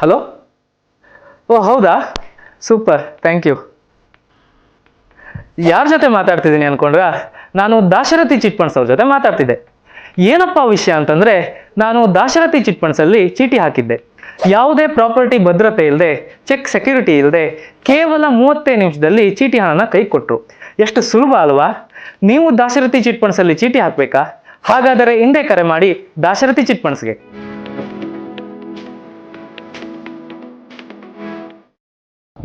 Hello. ಓ ಹೌದಾ, super, thank you. ಯಾರ ಜೊತೆ ಮಾತಾಡ್ತಿದ್ದೀನಿ ಅನ್ಕೊಂಡ್ರಾ? ನಾನು ದಾಶರಥಿ ಚಿಟ್ ಫಂಡ್ಸ್ ಅವ್ರ ಜೊತೆ ಮಾತಾಡ್ತಿದ್ದೆ. ಏನಪ್ಪ ವಿಷಯ ಅಂತಂದರೆ, ನಾನು ದಾಶರಥಿ ಚಿಟ್ ಫಂಡ್ಸಲ್ಲಿ ಚೀಟಿ ಹಾಕಿದ್ದೆ. ಯಾವುದೇ ಪ್ರಾಪರ್ಟಿ ಭದ್ರತೆ ಇಲ್ಲದೆ, ಚೆಕ್ ಸೆಕ್ಯೂರಿಟಿ ಇಲ್ಲದೆ, ಕೇವಲ 35 ನಿಮಿಷದಲ್ಲಿ ಚೀಟಿ ಹಣನ ಕೈ ಕೊಟ್ಟರು. ಎಷ್ಟು ಸುಲಭ ಅಲ್ವಾ? ನೀವು ದಾಶರಥಿ ಚಿಟ್ ಫಂಡ್ಸಲ್ಲಿ ಚೀಟಿ ಹಾಕಬೇಕಾ? ಹಾಗಾದರೆ ಹಿಂದೆ ಕರೆ ಮಾಡಿ ದಾಶರಥಿ ಚಿಟ್ ಫಂಡ್ಸ್ಗೆ.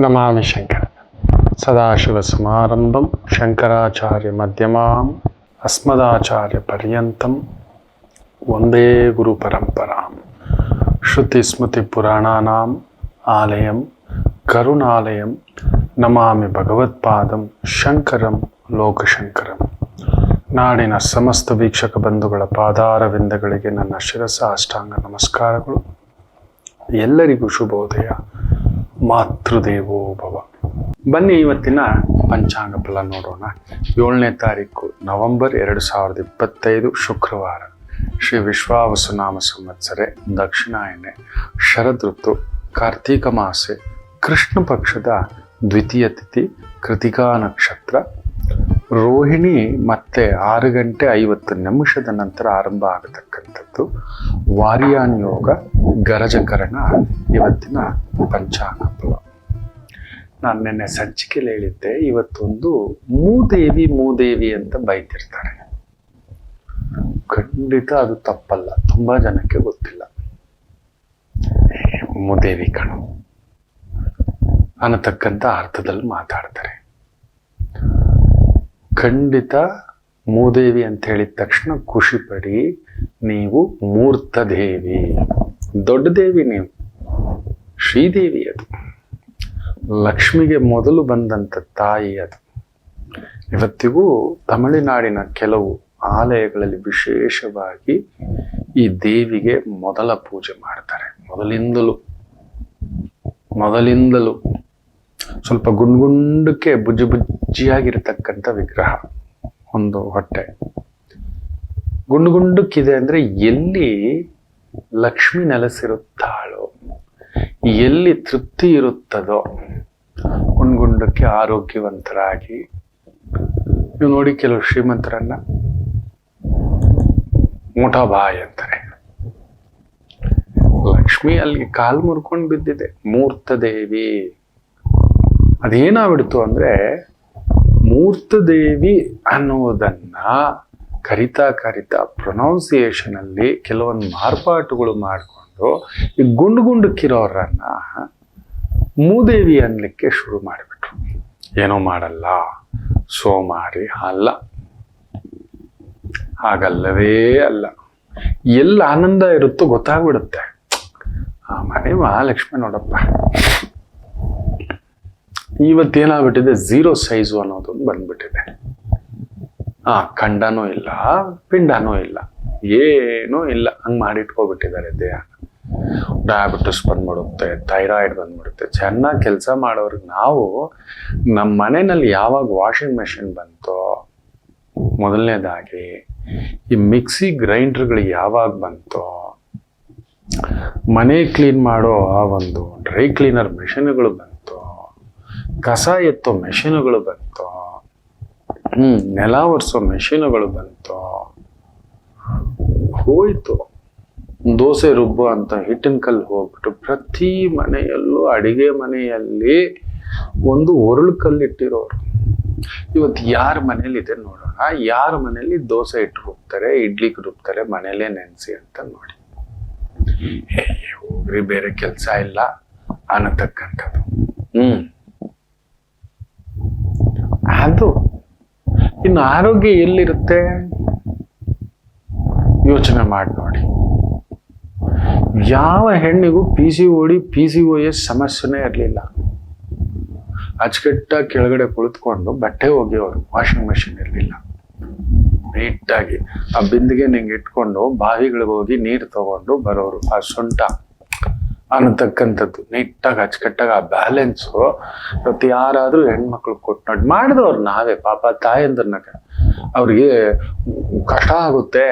ನಮಾಮಿ ಶಂಕರ ಸದಾಶಿವಸಮಾರಂಭಂ ಶಂಕರಾಚಾರ್ಯ ಮಧ್ಯಮಾಂ ಅಸ್ಮದಾಚಾರ್ಯ ಪರ್ಯಂತಂ ವಂದೇ ಗುರು ಪರಂಪರಾಂ. ಶ್ರುತಿ ಸ್ಮೃತಿ ಪುರಾಣಾನಾಂ ಆಲಯಂ ಕರುಣಾಲಯಂ ನಮಾಮಿ ಭಗವತ್ಪಾದಂ ಶಂಕರಂ ಲೋಕಶಂಕರಂ. ನಾಡಿನ ಸಮಸ್ತ ವೀಕ್ಷಕ ಬಂಧುಗಳ ಪಾದಾರವಿಂದಗಳಿಗೆ ನನ್ನ ಶಿರಸ ಅಷ್ಟಾಂಗ ನಮಸ್ಕಾರಗಳು. ಎಲ್ಲರಿಗೂ ಶುಭೋದಯ. ಮಾತೃದೇವೋ ಭವ. ಬನ್ನಿ ಇವತ್ತಿನ ಪಂಚಾಂಗ ಫಲ ನೋಡೋಣ. 7ನೇ ತಾರೀಕು ನವೆಂಬರ್ 2025 ಶುಕ್ರವಾರ. ಶ್ರೀ ವಿಶ್ವಾವಸುನಾಮ ಸಂವತ್ಸರೆ, ದಕ್ಷಿಣಾಯನೆ, ಶರದ್ ಋತು, ಕಾರ್ತೀಕ ಮಾಸೆ, ಕೃಷ್ಣ ಪಕ್ಷದ ದ್ವಿತೀಯ ತಿಥಿ, ಕೃತಿಕಾ ನಕ್ಷತ್ರ. ರೋಹಿಣಿ ಮತ್ತೆ 6:50 ನಂತರ ಆರಂಭ ಆಗತಕ್ಕಂಥದ್ದು. ವಾರ್ಯಾನ್ ಯೋಗ, ಗರಜಕರಣ ಇವತ್ತಿನ ಪಂಚಾಂಗ ಫಲ. ನಾನು ನಿನ್ನೆ ಸಂಚಿಕೆಯಲ್ಲಿ ಹೇಳಿದ್ದೆ, ಇವತ್ತೊಂದು ಮೂದೇವಿ ಅಂತ ಬೈತಿರ್ತಾರೆ. ಖಂಡಿತ ಅದು ತಪ್ಪಲ್ಲ, ತುಂಬಾ ಜನಕ್ಕೆ ಗೊತ್ತಿಲ್ಲ. ಮೂದೇವಿ ಕಣು ಅನ್ನತಕ್ಕಂಥ ಅರ್ಥದಲ್ಲಿ ಮಾತಾಡ್ತಾರೆ. ಖಂಡಿತ ಮೂದೇವಿ ಅಂತ ಹೇಳಿದ ತಕ್ಷಣ ಖುಷಿ ಪಡಿ. ನೀವು ಮೂರ್ತ ದೇವಿ, ದೊಡ್ಡ ದೇವಿ, ನೀವು ಶ್ರೀದೇವಿ. ಅದು ಲಕ್ಷ್ಮಿಗೆ ಮೊದಲು ಬಂದಂಥ ತಾಯಿ. ಅದು ಇವತ್ತಿಗೂ ತಮಿಳುನಾಡಿನ ಕೆಲವು ಆಲಯಗಳಲ್ಲಿ ವಿಶೇಷವಾಗಿ ಈ ದೇವಿಗೆ ಮೊದಲ ಪೂಜೆ ಮಾಡ್ತಾರೆ. ಮೊದಲಿಂದಲೂ ಸ್ವಲ್ಪ ಗುಂಡಕ್ಕೆ ಬುಜ್ಜಿಯಾಗಿರ್ತಕ್ಕಂಥ ವಿಗ್ರಹ, ಒಂದು ಹೊಟ್ಟೆ ಗುಂಡಕ್ಕಿದೆ. ಅಂದ್ರೆ ಎಲ್ಲಿ ಲಕ್ಷ್ಮಿ ನೆಲೆಸಿರುತ್ತಾಳೋ, ಎಲ್ಲಿ ತೃಪ್ತಿ ಇರುತ್ತದೋ, ಗುಂಡಕ್ಕೆ ಆರೋಗ್ಯವಂತರಾಗಿ. ನೀವು ನೋಡಿ, ಕೆಲವು ಶ್ರೀಮಂತರನ್ನ ಮೋಟಾಬಾಯಿ ಅಂತಾರೆ. ಲಕ್ಷ್ಮಿ ಅಲ್ಲಿಗೆ ಕಾಲು ಮುರ್ಕೊಂಡು ಬಿದ್ದಿದೆ. ಮೂರ್ತ ದೇವಿ ಅದೇನಾಗ್ಬಿಡ್ತು ಅಂದ್ರೆ, ಮೂರ್ತ ದೇವಿ ಅನ್ನೋದನ್ನ ಕರಿತಾ ಪ್ರೊನೌನ್ಸಿಯೇಷನ್ ಅಲ್ಲಿ ಕೆಲವೊಂದು ಮಾರ್ಪಾಟುಗಳು ಮಾಡಿಕೊಂಡು ಈ ಗುಂಡಕ್ಕಿರೋರನ್ನ ಮೂದೇವಿ ಅನ್ಲಿಕ್ಕೆ ಶುರು ಮಾಡಿಬಿಟ್ರು. ಏನೋ ಮಾಡಲ್ಲ, ಸೋಮಾರಿ ಅಲ್ಲ, ಹಾಗಲ್ಲವೇ ಅಲ್ಲ. ಎಲ್ಲ ಆನಂದ ಇರುತ್ತೋ ಗೊತ್ತಾಗ್ಬಿಡುತ್ತೆ. ಆ ಮನೆ ಮಹಾಲಕ್ಷ್ಮಿ ನೋಡಪ್ಪ, ಇವತ್ತೇನಾಗ್ಬಿಟ್ಟಿದೆ, 0 ಸೈಜು ಅನ್ನೋದೊಂದು ಬಂದ್ಬಿಟ್ಟಿದೆ. ಖಂಡನೂ ಇಲ್ಲ, ಪಿಂಡನೂ ಇಲ್ಲ, ಏನೂ ಇಲ್ಲ, ಹಂಗೆ ಮಾಡಿಟ್ಕೊಬಿಟ್ಟಿದ್ದಾರೆ ದೇಹ. ಡಯಾಬಿಟಿಸ್ ಬಂದ್ಬಿಡುತ್ತೆ, ಥೈರಾಯ್ಡ್ ಬಂದ್ಬಿಡುತ್ತೆ. ಚೆನ್ನಾಗಿ ಕೆಲಸ ಮಾಡೋರ್ಗೆ ನಾವು, ನಮ್ಮ ಮನೆಯಲ್ಲಿ ಯಾವಾಗ ವಾಷಿಂಗ್ ಮೆಷಿನ್ ಬಂತೋ, ಮೊದಲನೇದಾಗಿ ಈ ಮಿಕ್ಸಿ ಗ್ರೈಂಡರ್ಗಳು ಯಾವಾಗ ಬಂತೋ, ಮನೆ ಕ್ಲೀನ್ ಮಾಡೋ ಆ ಒಂದು ಡ್ರೈ ಕ್ಲೀನರ್ ಮೆಷಿನ್ಗಳು ಬಂತೋ, ಕಸ ಎತ್ತೋ ಮೆಷಿನ್ಗಳು ಬಂತೋ, ನೆಲ ಒರೆಸೋ ಮೆಷಿನ್ಗಳು ಬಂತೋ, ಹೋಯ್ತು. ದೋಸೆ ರುಬ್ಬು ಅಂತ ಹಿಟ್ಟಿನ ಕಲ್ಲು ಹೋಗ್ಬಿಟ್ಟು ಪ್ರತಿ ಮನೆಯಲ್ಲೂ, ಅಡಿಗೆ ಮನೆಯಲ್ಲಿ ಒಂದು ಒರಳು ಕಲ್ಲಿಟ್ಟಿರೋರು. ಇವತ್ತು ಯಾರ ಮನೇಲಿ ಇದೆ ನೋಡೋಣ. ಯಾರ ಮನೇಲಿ ದೋಸೆ ಇಟ್ಟು ರುಬ್ತಾರೆ, ಇಡ್ಲಿ ರುಬ್ತಾರೆ, ಮನೇಲೇ ನೆನೆಸಿ ಅಂತ ನೋಡಿ. ಹೋಗ್ರಿ, ಬೇರೆ ಕೆಲಸ ಇಲ್ಲ ಅನ್ನತಕ್ಕಂಥದ್ದು. ಅದು ಇನ್ನು ಆರೋಗ್ಯ ಎಲ್ಲಿರುತ್ತೆ ಯೋಚನೆ ಮಾಡಿ ನೋಡಿ. ಯಾವ ಹೆಣ್ಣಿಗೂ PCOS ಸಮಸ್ಯೆನೇ ಇರಲಿಲ್ಲ. ಅಚ್ಚುಕಟ್ಟಾಗಿ ಕೆಳಗಡೆ ಕುಳಿತುಕೊಂಡು ಬಟ್ಟೆ ಒಗೆಯೋರು, ವಾಷಿಂಗ್ ಮೆಷಿನ್ ಇರಲಿಲ್ಲ. ನೀಟಾಗಿ ಆ ಬಿಂದಿಗೆ ನಿಂಗೆ ಇಟ್ಕೊಂಡು ಬಾವಿಗಳಿಗೆ ಹೋಗಿ ನೀರು ತಗೊಂಡು ಬರೋರು. ಆ ಸೊಂಟ ಅನ್ನತಕ್ಕಂಥದ್ದು ನೀಟಾಗಿ ಅಚ್ಚುಕಟ್ಟಾಗಿ ಆ ಬ್ಯಾಲೆನ್ಸು ಇವತ್ತು ಯಾರಾದ್ರೂ ಹೆಣ್ಮಕ್ಳು ಕೊಟ್ಟು ನೋಡಿ ಮಾಡಿದವ್ರು ನಾವೇ. ಪಾಪ ತಾಯಂದ್ರನ್ನ ಅವ್ರಿಗೆ ಕಷ್ಟ ಆಗುತ್ತೆ,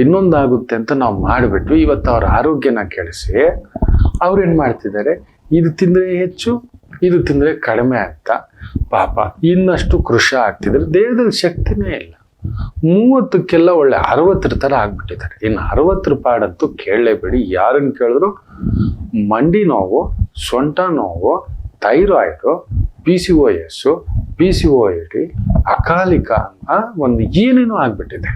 ಇನ್ನೊಂದಾಗುತ್ತೆ ಅಂತ ನಾವು ಮಾಡಿಬಿಟ್ವಿ. ಇವತ್ತು ಅವ್ರ ಆರೋಗ್ಯನ ಕೆಡಿಸಿ ಅವ್ರೇನ್ ಮಾಡ್ತಿದ್ದಾರೆ, ಇದು ತಿಂದ್ರೆ ಹೆಚ್ಚು, ಇದು ತಿಂದ್ರೆ ಕಡಿಮೆ ಆಗ್ತಾ ಪಾಪ ಇನ್ನಷ್ಟು ಕೃಷಿ ಆಗ್ತಿದ್ರೆ ದೇಹದಲ್ಲಿ ಶಕ್ತಿನೇ ಇಲ್ಲ. 30ಕ್ಕೆಲ್ಲ ಒಳ್ಳೆ 60 ತರ ಆಗ್ಬಿಟ್ಟಿದ್ದಾರೆ. ಇನ್ನು 60 ಪಾಡಂತೂ ಕೇಳಲೇಬೇಡಿ. ಯಾರನ್ನು ಕೇಳಿದ್ರು ಮಂಡಿ ನೋವು, ಸೊಂಟ ನೋವು, ಥೈರಾಯ್ಡು, PCOS, PCOD, ಅಕಾಲಿಕ ಒಂದು ಏನೇನೋ ಆಗ್ಬಿಟ್ಟಿದೆ.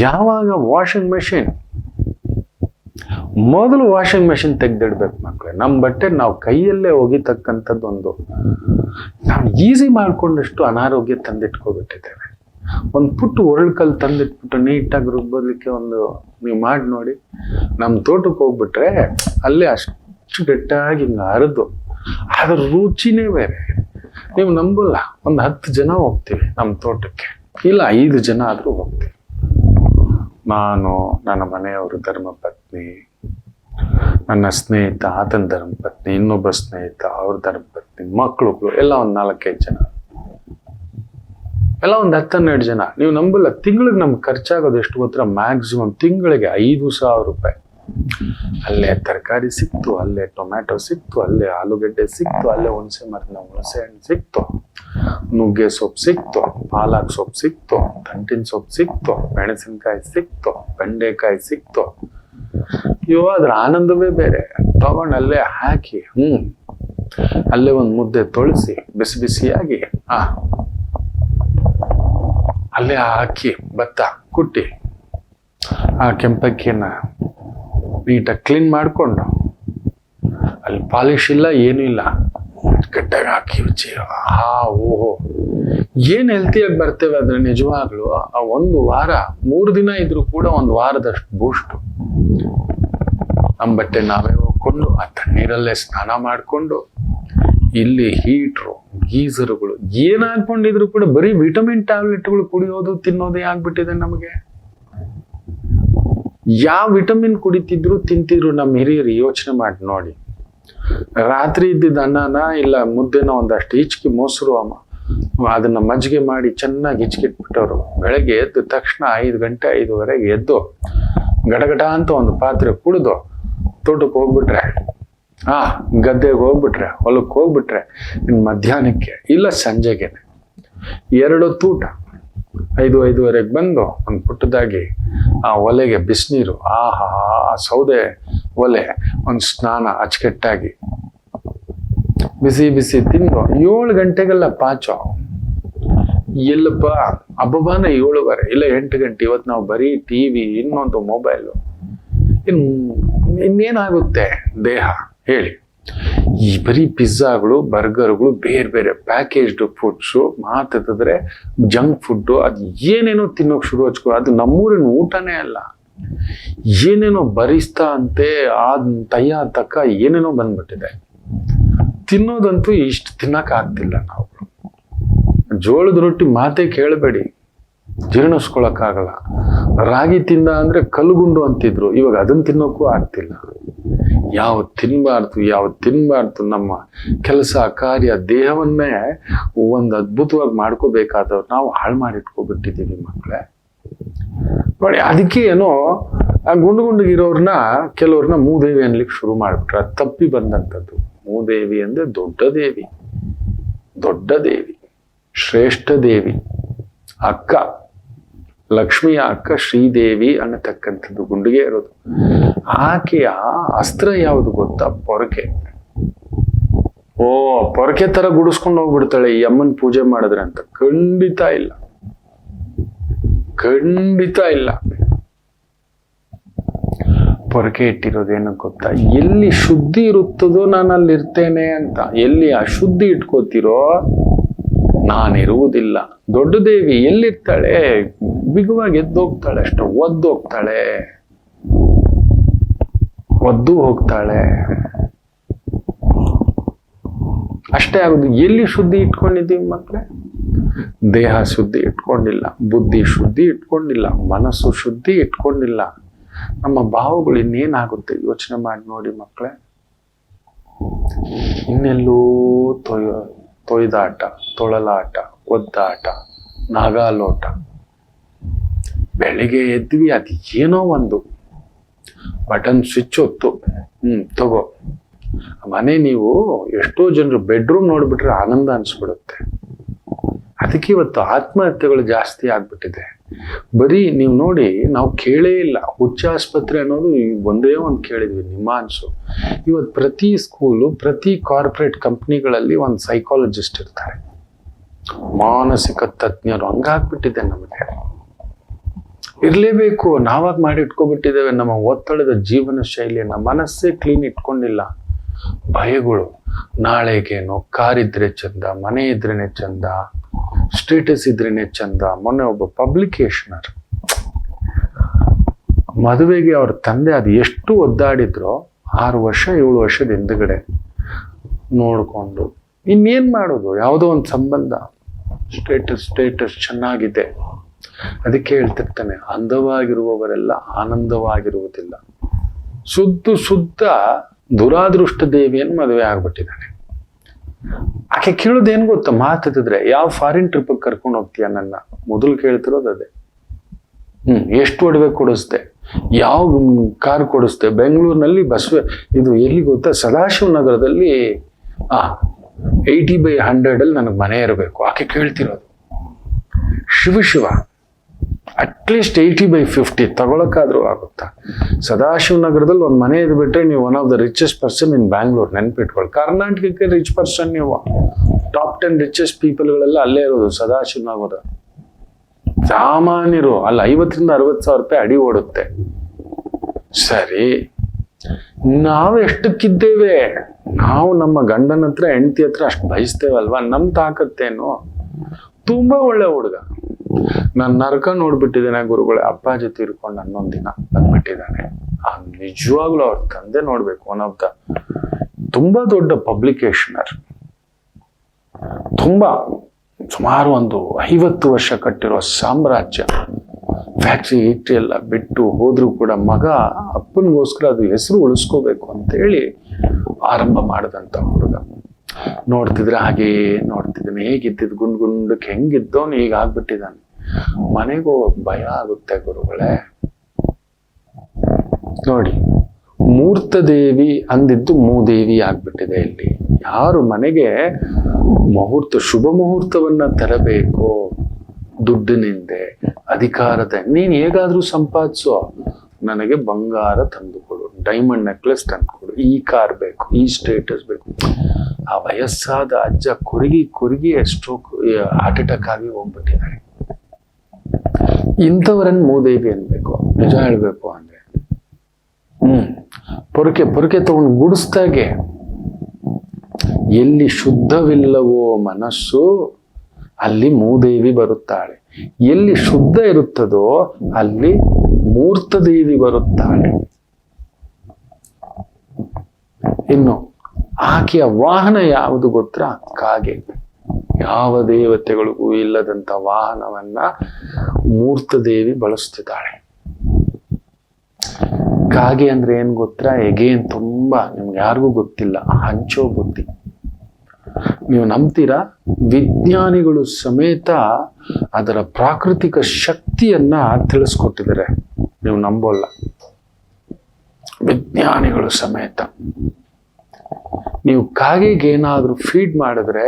ಯಾವಾಗ ವಾಷಿಂಗ್ ಮೆಷಿನ್, ಮೊದಲು ವಾಷಿಂಗ್ ಮೆಷಿನ್ ತೆಗ್ದಿಡ್ಬೇಕು ಮಕ್ಕಳೇ. ನಮ್ಮ ಬಟ್ಟೆ ನಾವು ಕೈಯಲ್ಲೇ ಒಗಿತಕ್ಕಂಥದ್ದೊಂದು ನಾವು ಈಸಿ ಮಾಡ್ಕೊಂಡಷ್ಟು ಅನಾರೋಗ್ಯ ತಂದಿಟ್ಕೊಬಿಟ್ಟಿದ್ದೇವೆ. ಒಂದು ಪುಟ್ಟ ಒರಳ್ಕಲ್ ತಂದಿಟ್ಬಿಟ್ಟು ನೀಟಾಗಿ ರುಬ್ಬೋದಕ್ಕೆ ಒಂದು ನೀವು ಮಾಡಿ ನೋಡಿ. ನಮ್ಮ ತೋಟಕ್ಕೆ ಹೋಗ್ಬಿಟ್ರೆ ಅಲ್ಲೇ ಅಷ್ಟು ಗಟ್ಟಾಗಿ ಹಿಂಗೆ ಹರಿದು ಅದ್ರ ರುಚಿನೇ ಬೇರೆ. ನೀವು ನಂಬಲ್ಲ, ಒಂದು 10 ಜನ ಹೋಗ್ತೀವಿ ನಮ್ಮ ತೋಟಕ್ಕೆ, ಇಲ್ಲ 5 ಜನ ಆದರೂ ಹೋಗ್ತೀವಿ. ನಾನು, ನನ್ನ ಮನೆಯವರು ಧರ್ಮಪತ್ನಿ, ನನ್ನ ಸ್ನೇಹಿತ ಆತನ ಧರ್ಮಪತ್ನಿ, ಇನ್ನೊಬ್ಬ ಸ್ನೇಹಿತ ಅವ್ರ ಧರ್ಮಪತ್ನಿ, ಮಕ್ಕಳು ಎಲ್ಲ ಒಂದು 4-5 ಜನ, ಎಲ್ಲ ಒಂದು 10-12 ಜನ. ನೀವು ನಂಬಲ್ಲ, ತಿಂಗಳಿಗೆ ನಮ್ಗೆ ಖರ್ಚಾಗೋದು ಎಷ್ಟು ಗೊತ್ತರ? ಮ್ಯಾಕ್ಸಿಮಮ್ ತಿಂಗಳಿಗೆ 5,000 ರೂಪಾಯಿ. ಅಲ್ಲೇ ತರಕಾರಿ ಸಿಕ್ತು, ಅಲ್ಲೇ ಟೊಮ್ಯಾಟೊ ಸಿಕ್ತು, ಅಲ್ಲೇ ಆಲೂಗಡ್ಡೆ ಸಿಕ್ತು, ಅಲ್ಲೇ ಹುಣಸೆ ಮರದ ಹುಣಸೆ ಹಣ್ಣು ಸಿಕ್ತು, ನುಗ್ಗೆ ಸೊಪ್ಪು ಸಿಕ್ತು, ಪಾಲಕ್ ಸೊಪ್ಪು ಸಿಕ್ತು, ದಂಟಿನ ಸೊಪ್ಪು ಸಿಕ್ತು, ಮೆಣಸಿನ್ಕಾಯಿ ಸಿಕ್ತು, ಬೆಂಡೆಕಾಯಿ ಸಿಕ್ತು. ಅದ್ರ ಆನಂದವೇ ಬೇರೆ. ತಗೊಂಡು ಅಲ್ಲೇ ಹಾಕಿ ಅಲ್ಲೇ ಒಂದು ಮುದ್ದೆ ತೊಳಸಿ ಬಿಸಿ ಬಿಸಿಯಾಗಿ ಅಲ್ಲೇ ಹಾಕಿ ಭತ್ತ ಕುಟ್ಟಿ ಆ ಕೆಂಪಕ್ಕಿಯನ್ನ ನೀಟಾಗಿ ಕ್ಲೀನ್ ಮಾಡಿಕೊಂಡು, ಅಲ್ಲಿ ಪಾಲಿಶ್ ಇಲ್ಲ, ಏನೂ ಇಲ್ಲ, ಗಟ್ಟಾಗಿ ಹಾಕಿ ರುಚಿ. ಓಹೋ, ಏನ್ ಹೆಲ್ತಿಯಾಗಿ ಬರ್ತೇವೆ ಅದ್ರ ನಿಜವಾಗ್ಲು. ಆ 1 ವಾರ 3 ದಿನ ಇದ್ರೂ ಕೂಡ 1 ವಾರದಷ್ಟು ಬೂಸ್ಟ್. ನಮ್ಮ ಬಟ್ಟೆ ನಾವೇ ಹೋಗ್ಕೊಂಡು ಆ ತಣ್ಣೀರಲ್ಲೇ ಸ್ನಾನ ಮಾಡಿಕೊಂಡು, ಇಲ್ಲಿ ಹೀಟ್ರು, ಗೀಸರುಗಳು ಏನ್ ಹಾಕೊಂಡಿದ್ರು ಕೂಡ ಬರೀ ವಿಟಮಿನ್ ಟ್ಯಾಬ್ಲೆಟ್ಗಳು ಕುಡಿಯೋದು ತಿನ್ನೋದೇ ಆಗ್ಬಿಟ್ಟಿದೆ ನಮಗೆ. ಯಾವ ವಿಟಮಿನ್ ಕುಡಿತಿದ್ರು ತಿಂತಿದ್ರು ನಮ್ಮ ಹಿರಿಯರು ಯೋಚನೆ ಮಾಡಿ ನೋಡಿ. ರಾತ್ರಿ ಇದ್ದಿದ್ದ ಅನ್ನನ ಇಲ್ಲ ಮುದ್ದೆನ ಒಂದಷ್ಟು ಹಿಚ್ಕಿ ಮೊಸರು ಅದನ್ನ ಮಜ್ಜಿಗೆ ಮಾಡಿ ಚೆನ್ನಾಗಿ ಹಿಚ್ಕಿಟ್ಬಿಟ್ಟವ್ರು. ಬೆಳಗ್ಗೆ ಎದ್ದು ತಕ್ಷಣ 5 ಗಂಟೆ 5:30 ಎದ್ದು ಗಡಗಡ ಅಂತ ಒಂದು ಪಾತ್ರೆ ಕುಡಿದು ತೋಟಕ್ಕೆ ಹೋಗ್ಬಿಟ್ರೆ, ಗದ್ದೆಗೆ ಹೋಗ್ಬಿಟ್ರೆ, ಹೊಲಕ್ಕೆ ಹೋಗ್ಬಿಟ್ರೆ, ಇನ್ನು ಮಧ್ಯಾಹ್ನಕ್ಕೆ ಇಲ್ಲ ಸಂಜೆಗೆನೆ 2 ಹೊತ್ತು ಊಟ. 5-5:30 ಬಂದು ಒಂದು ಪುಟ್ಟದಾಗಿ ಆ ಒಲೆಗೆ ಬಿಸಿನೀರು, ಸೌದೆ ಒಲೆ, ಒಂದು ಸ್ನಾನ ಅಚ್ಚುಕಟ್ಟಾಗಿ ಬಿಸಿ ಬಿಸಿ ತಿಂದು 7 ಗಂಟೆಗೆಲ್ಲ ಪಾಚೋ. ಎಲ್ಲಪ್ಪ ಹಬ್ಬಬಾನ 7:15 ಇಲ್ಲ 8 ಗಂಟೆ. ಇವತ್ತು ನಾವು ಬರೀ ಟಿವಿ, ಇನ್ನೊಂದು ಮೊಬೈಲು, ಇನ್ನೇನಾಗುತ್ತೆ ದೇಹ ಹೇಳಿ? ಈ ಬರೀ ಪಿಜ್ಜಾಗಳು, ಬರ್ಗರ್ಗಳು, ಬೇರೆ ಬೇರೆ ಪ್ಯಾಕೇಜ್ಡ್ ಫುಡ್ಸು, ಮಾತಾಡಿದ್ರೆ ಜಂಕ್ ಫುಡ್ಡು, ಅದು ಏನೇನೋ ತಿನ್ನೋಕೆ ಶುರು ಹಚ್ಕೊ. ಅದು ನಮ್ಮೂರಿನ ಊಟನೇ ಅಲ್ಲ, ಏನೇನೋ ಬರಿಸ್ತಾ ಅಂತೆ ತಯ್ಯ ತಕ್ಕ ಏನೇನೋ ಬಂದ್ಬಿಟ್ಟಿದೆ. ತಿನ್ನೋದಂತೂ ಇಷ್ಟು ತಿನ್ನಕ್ ಆಗ್ತಿಲ್ಲ ನಾವು. ಜೋಳದ ರೊಟ್ಟಿ ಮಾತೇ ಕೇಳಬೇಡಿ, ಜೀರ್ಣಿಸ್ಕೊಳಕ್ಕಾಗಲ್ಲ. ರಾಗಿ ತಿಂದ ಅಂದ್ರೆ ಕಲ್ಲುಗುಂಡು ಅಂತಿದ್ರು, ಇವಾಗ ಅದನ್ನ ತಿನ್ನೋಕ್ಕೂ ಆಗ್ತಿಲ್ಲ. ಯಾವ ತಿನ್ಬಾರ್ದು ನಮ್ಮ ಕೆಲಸ ಕಾರ್ಯ ದೇಹವನ್ನೇ ಒಂದು ಅದ್ಭುತವಾಗಿ ಮಾಡ್ಕೋಬೇಕಾದವ್ರು ನಾವು ಹಾಳು ಮಾಡಿಟ್ಕೊಬಿಟ್ಟಿದ್ದೀವಿ ಮಕ್ಕಳೇ. ನೋಡಿ, ಅದಕ್ಕೆ ಏನೋ ಆ ಗುಂಡುಗಿರೋರ್ನ ಕೆಲವ್ರನ್ನ ಮೂದೇವಿ ಅನ್ಲಿಕ್ಕೆ ಶುರು ಮಾಡ್ಬಿಟ್ರೆ ಅದು ತಪ್ಪಿ ಬಂದಂಥದ್ದು. ಮೂದೇವಿ ಅಂದ್ರೆ ದೊಡ್ಡ ದೇವಿ, ಶ್ರೇಷ್ಠ ದೇವಿ, ಅಕ್ಕ, ಲಕ್ಷ್ಮಿಯ ಅಕ್ಕ ಶ್ರೀದೇವಿ ಅನ್ನತಕ್ಕಂಥದ್ದು ಗುಂಡಿಗೆ ಇರೋದು. ಆಕೆಯ ಅಸ್ತ್ರ ಯಾವುದು ಗೊತ್ತಾ? ಪೊರಕೆ. ಪೊರಕೆ ತರ ಗುಡಿಸ್ಕೊಂಡು ಹೋಗ್ಬಿಡ್ತಾಳೆ ಈ ಅಮ್ಮನ್ ಪೂಜೆ ಮಾಡಿದ್ರೆ ಅಂತ? ಖಂಡಿತ ಇಲ್ಲ. ಪೊರಕೆ ಇಟ್ಟಿರೋದೇನು ಗೊತ್ತಾ? ಎಲ್ಲಿ ಶುದ್ಧಿ ಇರುತ್ತದೋ ನಾನು ಅಲ್ಲಿ ಇರ್ತೇನೆ ಅಂತ. ಎಲ್ಲಿ ಅಶುದ್ಧಿ ಇಟ್ಕೋತಿರೋ ನಾನಿರುವುದಿಲ್ಲ. ದೊಡ್ಡ ದೇವಿ ಎಲ್ಲಿರ್ತಾಳೆ? ಬಿಗುವಾಗಿ ಎದ್ದೋಗ್ತಾಳೆ, ಅಷ್ಟೇ. ಒದ್ದು ಹೋಗ್ತಾಳೆ ಅಷ್ಟೇ ಆಗುದು. ಎಲ್ಲಿ ಶುದ್ಧಿ ಇಟ್ಕೊಂಡಿದ್ದೀವಿ ಮಕ್ಕಳೇ? ದೇಹ ಶುದ್ಧಿ ಇಟ್ಕೊಂಡಿಲ್ಲ, ಬುದ್ಧಿ ಶುದ್ಧಿ ಇಟ್ಕೊಂಡಿಲ್ಲ, ಮನಸ್ಸು ಶುದ್ಧಿ ಇಟ್ಕೊಂಡಿಲ್ಲ. ನಮ್ಮ ಭಾವಗಳು ಇನ್ನೇನಾಗುತ್ತೆ ಯೋಚನೆ ಮಾಡಿ ನೋಡಿ ಮಕ್ಕಳೇ. ಇನ್ನೆಲ್ಲೋ ತೊಯ್ದಾಟ, ತೊಳಲಾಟ, ಒದ್ದಾಟ, ನಾಗಾಲೋಟ. ಬೆಳಿಗ್ಗೆ ಎದ್ವಿ, ಅದು ಏನೋ ಒಂದು ಬಟನ್ ಸ್ವಿಚ್ ಒತ್ತು, ತಗೋ. ಮನೆ ನೀವು ಎಷ್ಟೋ ಜನರು ಬೆಡ್ರೂಮ್ ನೋಡ್ಬಿಟ್ರೆ ಆನಂದ ಅನ್ಸ್ಬಿಡುತ್ತೆ. ಅದಕ್ಕೆ ಇವತ್ತು ಆತ್ಮಹತ್ಯೆಗಳು ಜಾಸ್ತಿ ಆಗ್ಬಿಟ್ಟಿದೆ. ಬರೀ ನೀವು ನೋಡಿ, ನಾವು ಕೇಳೇ ಇಲ್ಲ. ಹುಚ್ಚ ಆಸ್ಪತ್ರೆ ಅನ್ನೋದು ಒಂದೇ ಒಂದು ಕೇಳಿದ್ವಿ, ನಿಮಾನ್ಸು. ಇವತ್ತು ಪ್ರತಿ ಸ್ಕೂಲು, ಪ್ರತಿ ಕಾರ್ಪೊರೇಟ್ ಕಂಪ್ನಿಗಳಲ್ಲಿ ಒಂದು ಸೈಕಾಲಜಿಸ್ಟ್ ಇರ್ತಾರೆ, ಮಾನಸಿಕ ತಜ್ಞರು. ಹಂಗಾಗ್ಬಿಟ್ಟಿದೆ ನಮಗೆ. ಇರ್ಲೇಬೇಕು. ನಾವಾಗ ಮಾಡಿ ಇಟ್ಕೊಬಿಟ್ಟಿದ್ದೇವೆ ನಮ್ಮ ಒತ್ತಡದ ಜೀವನ ಶೈಲಿಯನ್ನ. ಮನಸ್ಸೇ ಕ್ಲೀನ್ ಇಟ್ಕೊಂಡಿಲ್ಲ. ಭಯಗಳು, ನಾಳೆಗೇನು, ಕಾರಿದ್ರೆ ಚಂದ, ಮನೆ ಇದ್ರೇನೆ ಚಂದ, ಸ್ಟೇಟಸ್ ಇದ್ರೇನೆ ಚಂದ. ಮೊನ್ನೆ ಒಬ್ಬ ಪಬ್ಲಿಕೇಶನರ್ ಮದುವೆಗೆ ಅವ್ರ ತಂದೆ ಅದು ಎಷ್ಟು ಒದ್ದಾಡಿದ್ರೋ 6 ವರ್ಷ 7 ವರ್ಷದ ಹಿಂದುಗಡೆ ನೋಡ್ಕೊಂಡು, ಇನ್ನೇನ್ ಮಾಡೋದು, ಯಾವುದೋ ಒಂದು ಸಂಬಂಧ, ಸ್ಟೇಟಸ್ ಚೆನ್ನಾಗಿದೆ. ಅದಕ್ಕೆ ಹೇಳ್ತಿರ್ತಾನೆ, ಅಂದವಾಗಿರುವವರೆಲ್ಲ ಆನಂದವಾಗಿರುವುದಿಲ್ಲ. ಶುದ್ಧ ದುರಾದೃಷ್ಟ ದೇವಿಯನ್ನು ಮದುವೆ ಆಗ್ಬಿಟ್ಟಿದ್ದಾನೆ. ಆಕೆ ಕೇಳೋದೇನ್ ಗೊತ್ತಾ, ಮಾತಾಡಿದ್ರೆ ಯಾವ ಫಾರಿನ್ ಟ್ರಿಪ್ ಕರ್ಕೊಂಡು ಹೋಗ್ತೀಯ ನನ್ನ, ಮೊದಲು ಕೇಳ್ತಿರೋದು ಅದೇ. ಎಷ್ಟು ಒಡವೆ ಕೊಡಿಸ್ದೆ, ಯಾವ ಕಾರ್ ಕೊಡಿಸ್ದೆ, ಬೆಂಗಳೂರಿನಲ್ಲಿ ಇದು ಎಲ್ಲಿ ಗೊತ್ತಾ, ಸದಾಶಿವ ನಗರದಲ್ಲಿ 80/100 ಅಲ್ಲಿ ನನಗೆ ಮನೆ ಇರಬೇಕು. ಆಕೆ ಕೇಳ್ತಿರೋದು. ಶಿವ ಅಟ್ಲೀಸ್ಟ್ 80/50 ತಗೊಳಕಾದ್ರೂ ಆಗುತ್ತಾ? ಸದಾಶಿವ ನಗರದಲ್ಲಿ ಒಂದು ಮನೆ ಇದು ಬಿಟ್ರೆ ನೀವು one of the richest person in Bangalore. ನೆನ್ಪಿಟ್ಕೊಳ್ಳಿ, ಕರ್ನಾಟಕಕ್ಕೆ ರಿಚ್ ಪರ್ಸನ್ ನೀವು. ಟಾಪ್ 10 ರಿಚೆಸ್ಟ್ ಪೀಪಲ್ಗಳೆಲ್ಲ ಅಲ್ಲೇ ಇರೋದು ಸದಾಶಿವ ನಗರ. ಸಾಮಾನ್ಯರು ಅಲ್ಲಿ 50,000 to 60,000 ರೂಪಾಯಿ ಅಡಿ ಓಡುತ್ತೆ. ಸರಿ, ನಾವು ಎಷ್ಟಕ್ಕಿದ್ದೇವೆ? ನಾವು ನಮ್ಮ ಗಂಡನ ಹತ್ರ, ಹೆಂಡತಿ ಹತ್ರ ಅಷ್ಟು ಬಯಸ್ತೇವಲ್ವಾ? ನಮ್ ತಾಕತ್ತೇನು? ತುಂಬಾ ಒಳ್ಳೆ ಹುಡುಗ. ನಾನು ನರಕ ನೋಡ್ಬಿಟ್ಟಿದ್ದೇನೆ ಗುರುಗಳೇ. ಅಪ್ಪಾಜಿ ತೀರ್ಕೊಂಡು 11 ದಿನ ಬಂದ್ಬಿಟ್ಟಿದ್ದಾನೆ. ನಿಜವಾಗ್ಲೂ ಅವ್ರ ತಂದೆ ನೋಡ್ಬೇಕು, ಒನ್ ಆಫ್ ದ ತುಂಬಾ ದೊಡ್ಡ ಪಬ್ಲಿಕೇಶನರ್. ಸುಮಾರು ಒಂದು 50 ವರ್ಷ ಕಟ್ಟಿರೋ ಸಾಮ್ರಾಜ್ಯ. ಫ್ಯಾಕ್ಟ್ರಿ ಎಲ್ಲ ಬಿಟ್ಟು ಹೋದ್ರು ಕೂಡ ಮಗ ಅಪ್ಪನಿಗೋಸ್ಕರ ಅದು ಹೆಸರು ಉಳಿಸ್ಕೋಬೇಕು ಅಂತ ಹೇಳಿ ಆರಂಭ ಮಾಡಿದಂತ ಹುಡುಗ. ನೋಡ್ತಿದ್ರೆ ಹಾಗೇ ನೋಡ್ತಿದ್ದಾನೆ. ಹೇಗಿದ್ದಿದ್ ಗುಂಡಕ್ಕೆ ಹೆಂಗಿದ್ದವನು ಈಗ ಆಗ್ಬಿಟ್ಟಿದ್ದಾನೆ. ಮನೆಗೂ ಭಯ ಆಗುತ್ತೆ ಗುರುಗಳೇ. ನೋಡಿ, ಮೂರ್ತ ದೇವಿ ಅಂದಿದ್ದು ಮೂದೇವಿ ಆಗ್ಬಿಟ್ಟಿದೆ ಇಲ್ಲಿ. ಯಾರು ಮನೆಗೆ ಶುಭ ಮುಹೂರ್ತವನ್ನ ತರಬೇಕು, ದುಡ್ಡಿನಿಂದೆ, ಅಧಿಕಾರದ, ನೀನ್ ಹೇಗಾದ್ರೂ ಸಂಪಾದಿಸೋ, ನನಗೆ ಬಂಗಾರ ತಂದುಕೊಡು, ಡೈಮಂಡ್ ನೆಕ್ಲೆಸ್ ತಂದುಕೊಡು, ಈ ಕಾರ್ ಬೇಕು, ಈ ಸ್ಟೇಟಸ್ ಬೇಕು. ಆ ವಯಸ್ಸಾದ ಅಜ್ಜ ಕುರುಗಿ ಸ್ಟ್ರೋಕ್, ಹಾರ್ಟ್ ಅಟ್ಯಾಕ್ ಆಗಿ ಹೋಗ್ಬಿಟ್ಟಿದ್ದಾರೆ. ಇಂಥವರನ್ನು ಮೂದೇವಿ ಅನ್ಬೇಕು. ನಿಜ ಹೇಳ್ಬೇಕು ಅಂದ್ರೆ ಪೊರಕೆ ತಗೊಂಡು ಗುಡಿಸ್ದಾಗೆ, ಎಲ್ಲಿ ಶುದ್ಧವಿಲ್ಲವೋ ಮನಸ್ಸು ಅಲ್ಲಿ ಮೂದೇವಿ ಬರುತ್ತಾಳೆ. ಎಲ್ಲಿ ಶುದ್ಧ ಇರುತ್ತದೋ ಅಲ್ಲಿ ಮೂರ್ತ ದೇವಿ ಬರುತ್ತಾಳೆ. ಇನ್ನು ಆಕೆಯ ವಾಹನ ಯಾವುದು ಗೊತ್ತಾ? ಕಾಗೆ. ಯಾವ ದೇವತೆಗಳಿಗೂ ಇಲ್ಲದಂತ ವಾಹನವನ್ನ ಮೂರ್ತ ದೇವಿ ಬಳಸ್ತಿದ್ದಾಳೆ. ಕಾಗೆ ಅಂದ್ರೆ ಏನ್ ಗೊತ್ತಾ? ಎಗೇನ್ ತುಂಬಾ ನಿಮ್ಗೆ ಯಾರಿಗೂ ಗೊತ್ತಿಲ್ಲ, ಹಂಚೋ ಬುದ್ಧಿ. ನೀವು ನಂಬ್ತೀರಾ? ವಿಜ್ಞಾನಿಗಳು ಸಮೇತ ಅದರ ಪ್ರಾಕೃತಿಕ ಶಕ್ತಿಯನ್ನ ತಿಳಿಸ್ಕೊಟ್ಟಿದ್ದಾರೆ. ನೀವು ನಂಬೋಲ್ಲ, ವಿಜ್ಞಾನಿಗಳು ಸಮೇತ. ನೀವು ಕಾಗೆಗೆ ಏನಾದ್ರೂ ಫೀಡ್ ಮಾಡಿದ್ರೆ,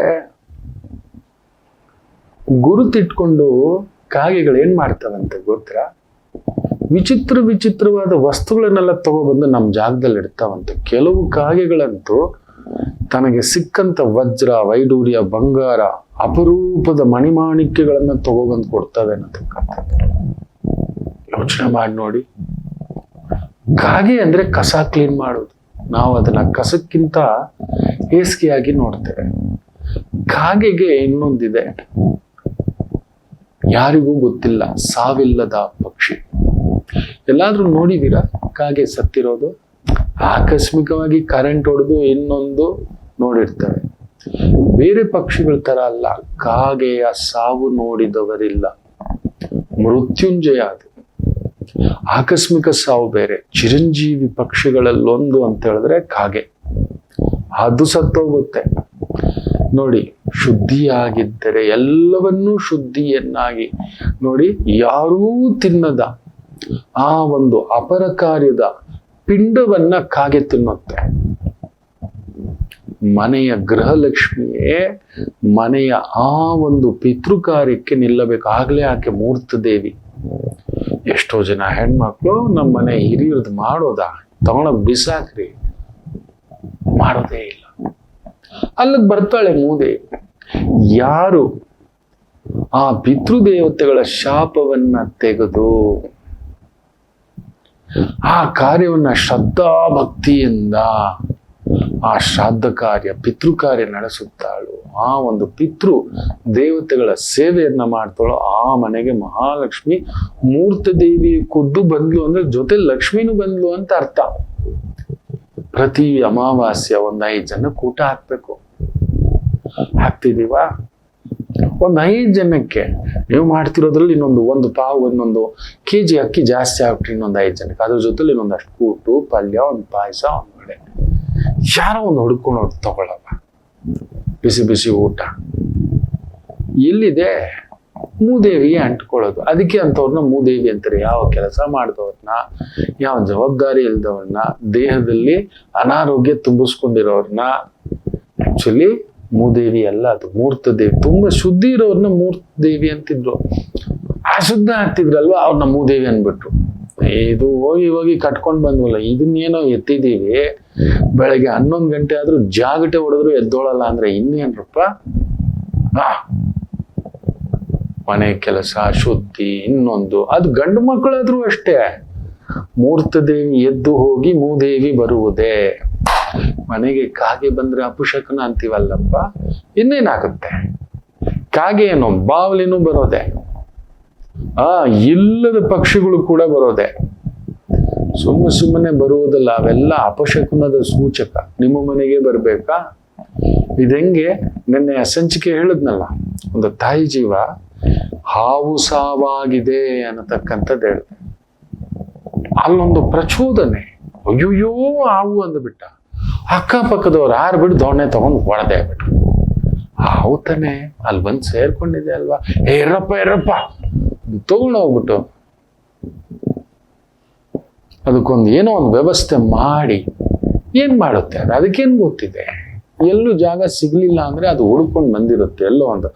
ಗುರುತಿಟ್ಕೊಂಡು ಕಾಗೆಗಳು ಏನ್ ಮಾಡ್ತಾವಂತೆ ಗೊತ್ತಾ? ವಿಚಿತ್ರವಾದ ವಸ್ತುಗಳನ್ನೆಲ್ಲ ತಗೊಬಂದು ನಮ್ಮ ಜಾಗದಲ್ಲಿ ಇಡ್ತಾವಂತೆ. ಕೆಲವು ಕಾಗೆಗಳಂತೂ ತನಗೆ ಸಿಕ್ಕಂತ ವಜ್ರ, ವೈಡೂರ್ಯ, ಬಂಗಾರ, ಅಪರೂಪದ ಮಣಿಮಾಣಿಕ್ಯಗಳನ್ನ ತಗೊಬಂದು ಕೊಡ್ತವೆ ಅನ್ನತಕ್ಕಂಥದ್ದು. ಯೋಚನೆ ಮಾಡಿ ನೋಡಿ. ಕಾಗೆ ಅಂದ್ರೆ ಕಸ ಕ್ಲೀನ್ ಮಾಡೋದು. ನಾವು ಅದನ್ನ ಕಸಕ್ಕಿಂತ ಹೇಸಿಗೆಯಾಗಿ ನೋಡ್ತೇವೆ. ಕಾಗೆಗೆ ಇನ್ನೊಂದಿದೆ, ಯಾರಿಗೂ ಗೊತ್ತಿಲ್ಲ, ಸಾವಿಲ್ಲದ ಪಕ್ಷಿ. ಎಲ್ಲಾದ್ರೂ ನೋಡಿದೀರಾ ಕಾಗೆ ಸತ್ತಿರೋದು? ಆಕಸ್ಮಿಕವಾಗಿ ಕರೆಂಟ್ ಹೊಡೆದು ಇನ್ನೊಂದು ನೋಡಿರ್ತವೆ. ಬೇರೆ ಪಕ್ಷಿಗಳ ತರ ಅಲ್ಲ, ಕಾಗೆಯ ಸಾವು ನೋಡಿದವರಿಲ್ಲ. ಮೃತ್ಯುಂಜಯ ಅದು. ಆಕಸ್ಮಿಕ ಸಾವು ಬೇರೆ. ಚಿರಂಜೀವಿ ಪಕ್ಷಿಗಳಲ್ಲೊಂದು ಅಂತ ಹೇಳಿದ್ರೆ ಕಾಗೆ. ಅದು ಸತ್ತೋಗುತ್ತೆ. ನೋಡಿ, ಶುದ್ಧಿಯಾಗಿದ್ದರೆ ಎಲ್ಲವನ್ನೂ ಶುದ್ಧಿಯನ್ನಾಗಿ ನೋಡಿ, ಯಾರೂ ತಿನ್ನದ ಆ ಒಂದು ಅಪರ ಕಾರ್ಯದ ಪಿಂಡವನ್ನ ಕಾಗೆ ತಿನ್ನುತ್ತೆ. ಮನೆಯ ಗೃಹಲಕ್ಷ್ಮಿಯೇ ಮನೆಯ ಆ ಒಂದು ಪಿತೃ ಕಾರ್ಯಕ್ಕೆ ನಿಲ್ಲಬೇಕು. ಆಗ್ಲೇ ಆಕೆ ಮೂರ್ತ ದೇವಿ. ಎಷ್ಟೋ ಜನ ಹೆಣ್ಮಕ್ಳು ನಮ್ಮ ಮನೆ ಹಿರಿಯರದು ಮಾಡೋದ ತಗೊಂಡೋಗ್ ಬಿಸಾಕ್ರಿ, ಮಾಡೋದೇ ಇಲ್ಲ. ಅಲ್ಲಿಗೆ ಬರ್ತಾಳೆ ಮೂದೇವಿ. ಯಾರು ಆ ಪಿತೃದೇವತೆಗಳ ಶಾಪವನ್ನ ತೆಗೆದು ಆ ಕಾರ್ಯವನ್ನ ಶ್ರದ್ಧಾ ಭಕ್ತಿಯಿಂದ ಆ ಶ್ರಾದ್ದ ಕಾರ್ಯ ಪಿತೃ ಕಾರ್ಯ ನಡೆಸುತ್ತಾಳು, ಆ ಒಂದು ಪಿತೃ ದೇವತೆಗಳ ಸೇವೆಯನ್ನ ಮಾಡ್ತಾಳೋ ಆ ಮನೆಗೆ ಮಹಾಲಕ್ಷ್ಮಿ ಮೂರ್ತ ದೇವಿ ಖುದ್ದು ಬಂದ್ಲು ಅಂದ್ರೆ ಜೊತೆ ಲಕ್ಷ್ಮಿನೂ ಬಂದ್ಲು ಅಂತ ಅರ್ಥ. ಪ್ರತಿ ಅಮಾವಾಸ್ಯ 5 ಜನಕ್ಕೆ ಊಟ ಹಾಕ್ಬೇಕು. ಹಾಕ್ತಿದೀವಾ? 5 ಜನಕ್ಕೆ ನೀವು ಮಾಡ್ತಿರೋದ್ರಲ್ಲಿ ಒಂದು ಪಾವು 1 kg ಅಕ್ಕಿ ಜಾಸ್ತಿ ಆಗ್ಬಿಟ್ರಿ 5 ಜನಕ್ಕೆ. ಅದ್ರ ಜೊತೆಲಿ ಇನ್ನೊಂದಷ್ಟು ಕೂಟು, ಪಲ್ಯ, ಒಂದು ಪಾಯಸ, ಒಂದು ವಡೆ, ಯಾರೋ ಒಂದು ಹುಡ್ಕೊಂಡು ತಗೊಳವ. ಬಿಸಿ ಬಿಸಿ ಊಟ ಎಲ್ಲಿದೆ? ಮೂದೇವಿಗೆ ಅಂಟ್ಕೊಳ್ಳೋದು. ಅದಕ್ಕೆ ಅಂತವ್ರನ್ನ ಮೂದೇವಿ ಅಂತಾರೆ. ಯಾವ ಕೆಲಸ ಮಾಡಿದವ್ರನ್ನ, ಯಾವ ಜವಾಬ್ದಾರಿ ಇಲ್ದವ್ರನ್ನ, ದೇಹದಲ್ಲಿ ಅನಾರೋಗ್ಯ ತುಂಬಿಸ್ಕೊಂಡಿರೋರ್ನ ಆಕ್ಚುಲಿ ಮೂದೇವಿ ಅಲ್ಲ, ಅದು ಮೂರ್ತ ದೇವಿ. ತುಂಬಾ ಶುದ್ಧಿ ಇರೋರ್ನ ಮೂರ್ತ ದೇವಿ ಅಂತಿದ್ರು. ಅಶುದ್ಧ ಆಗ್ತಿದ್ರಲ್ವ ಅವ್ರನ್ನ ಮೂದೇವಿ ಅನ್ಬಿಟ್ರು. ಇದು ಹೋಗಿ ಕಟ್ಕೊಂಡ್ ಬಂದ್ವಲ್ಲ, ಇದನ್ನೇನೋ ಎತ್ತಿದೀವಿ, ಬೆಳಗ್ಗೆ 11 ಗಂಟೆ ಆದ್ರೂ ಜಾಗಟೆ ಹೊಡೆದ್ರು ಎದ್ದೋಳಲ್ಲ ಅಂದ್ರೆ ಇನ್ನೇನ್ರಪ್ಪ. ಮನೆ ಕೆಲಸ, ಶುದ್ಧಿ, ಇನ್ನೊಂದು ಅದು ಗಂಡು ಮಕ್ಕಳಾದ್ರೂ ಅಷ್ಟೇ. ಮೂರ್ತ ದೇವಿ ಎದ್ದು ಹೋಗಿ ಮೂದೇವಿ ಬರುವುದೇ. ಮನೆಗೆ ಕಾಗೆ ಬಂದ್ರೆ ಅಪಶಕನ ಅಂತೀವಲ್ಲಪ್ಪ, ಇನ್ನೇನಾಗುತ್ತೆ? ಕಾಗೆ ಏನೋ ಬಾವಲಿನೂ ಬರೋದೆ, ಇಲ್ಲದ ಪಕ್ಷಿಗಳು ಕೂಡ ಬರೋದೆ. ಸುಮ್ಮನೆ ಬರುವುದಲ್ಲ, ಅವೆಲ್ಲ ಅಪಶಕುನದ ಸೂಚಕ. ನಿಮ್ಮ ಮನೆಗೆ ಬರ್ಬೇಕಾ? ಇದೆಂಗೆ ನಿನ್ನೆ ಸಂಚಿಕೆ ಹೇಳಿದ್ನಲ್ಲ, ಒಂದು ತಾಯಿ ಜೀವ ಹಾವು ಸಾವಾಗಿದೆ ಅನ್ನತಕ್ಕಂಥದ್ದು ಹೇಳಿದೆ. ಅಲ್ಲೊಂದು ಪ್ರಚೋದನೆ, ಅಯ್ಯೋಯ್ಯೋ ಹಾವು ಅಂದ್ಬಿಟ್ಟ. ಅಕ್ಕಪಕ್ಕದವ್ರು ಬಿಟ್ಟು ದೊಣ್ಣೆ ತಗೊಂಡು ಹೊಡೆದೇ ಬಿಟ್ರು. ಹಾವು ತಾನೆ ಅಲ್ಲಿ ಬಂದು ಸೇರ್ಕೊಂಡಿದೆ ಅಲ್ವಾ, ಎರಪ್ಪ ತಗೊಂಡು ಹೋಗ್ಬಿಟ್ಟು ಅದಕ್ಕೊಂದು ಏನೋ ಒಂದು ವ್ಯವಸ್ಥೆ ಮಾಡಿ ಏನ್ ಮಾಡುತ್ತೆ ಅದು? ಅದಕ್ಕೇನು ಗೊತ್ತಿದೆ? ಎಲ್ಲೂ ಜಾಗ ಸಿಗ್ಲಿಲ್ಲ ಅಂದ್ರೆ ಅದು ಹುಡ್ಕೊಂಡು ಬಂದಿರುತ್ತೆ ಎಲ್ಲೋ ಒಂದು.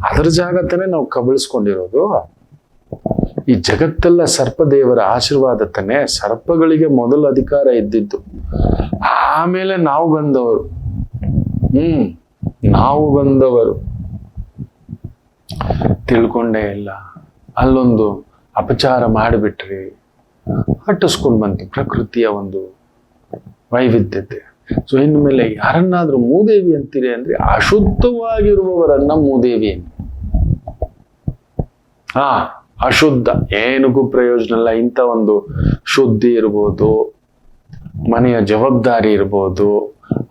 ಅದರ ಜಾಗ ತಾನೇ ನಾವು ಕಬಳಿಸ್ಕೊಂಡಿರೋದು. ಈ ಜಗತ್ತೆಲ್ಲ ಸರ್ಪದೇವರ ಆಶೀರ್ವಾದ ತಾನೆ. ಸರ್ಪಗಳಿಗೆ ಮೊದಲು ಅಧಿಕಾರ ಇದ್ದಿದ್ದು, ಆಮೇಲೆ ನಾವು ಬಂದವರು. ನಾವು ಬಂದವರು ತಿಳ್ಕೊಂಡೇ ಇಲ್ಲ. ಅಲ್ಲೊಂದು ಅಪಚಾರ ಮಾಡಿಬಿಟ್ರಿ, ಹಟ್ಟಿಸ್ಕೊಂಡು ಬಂತು ಪ್ರಕೃತಿಯ ಒಂದು ವೈವಿಧ್ಯತೆ. ಸೊ ಇನ್ಮೇಲೆ ಯಾರನ್ನಾದ್ರೂ ಮೂದೇವಿ ಅಂತೀರಿ ಅಂದ್ರೆ ಅಶುದ್ಧವಾಗಿರುವವರನ್ನ ಮೂದೇವಿ. ಅಶುದ್ಧ ಏನಕ್ಕೂ ಪ್ರಯೋಜನ ಇಲ್ಲ. ಇಂಥ ಒಂದು ಶುದ್ಧಿ ಇರ್ಬೋದು, ಮನೆಯ ಜವಾಬ್ದಾರಿ ಇರ್ಬೋದು,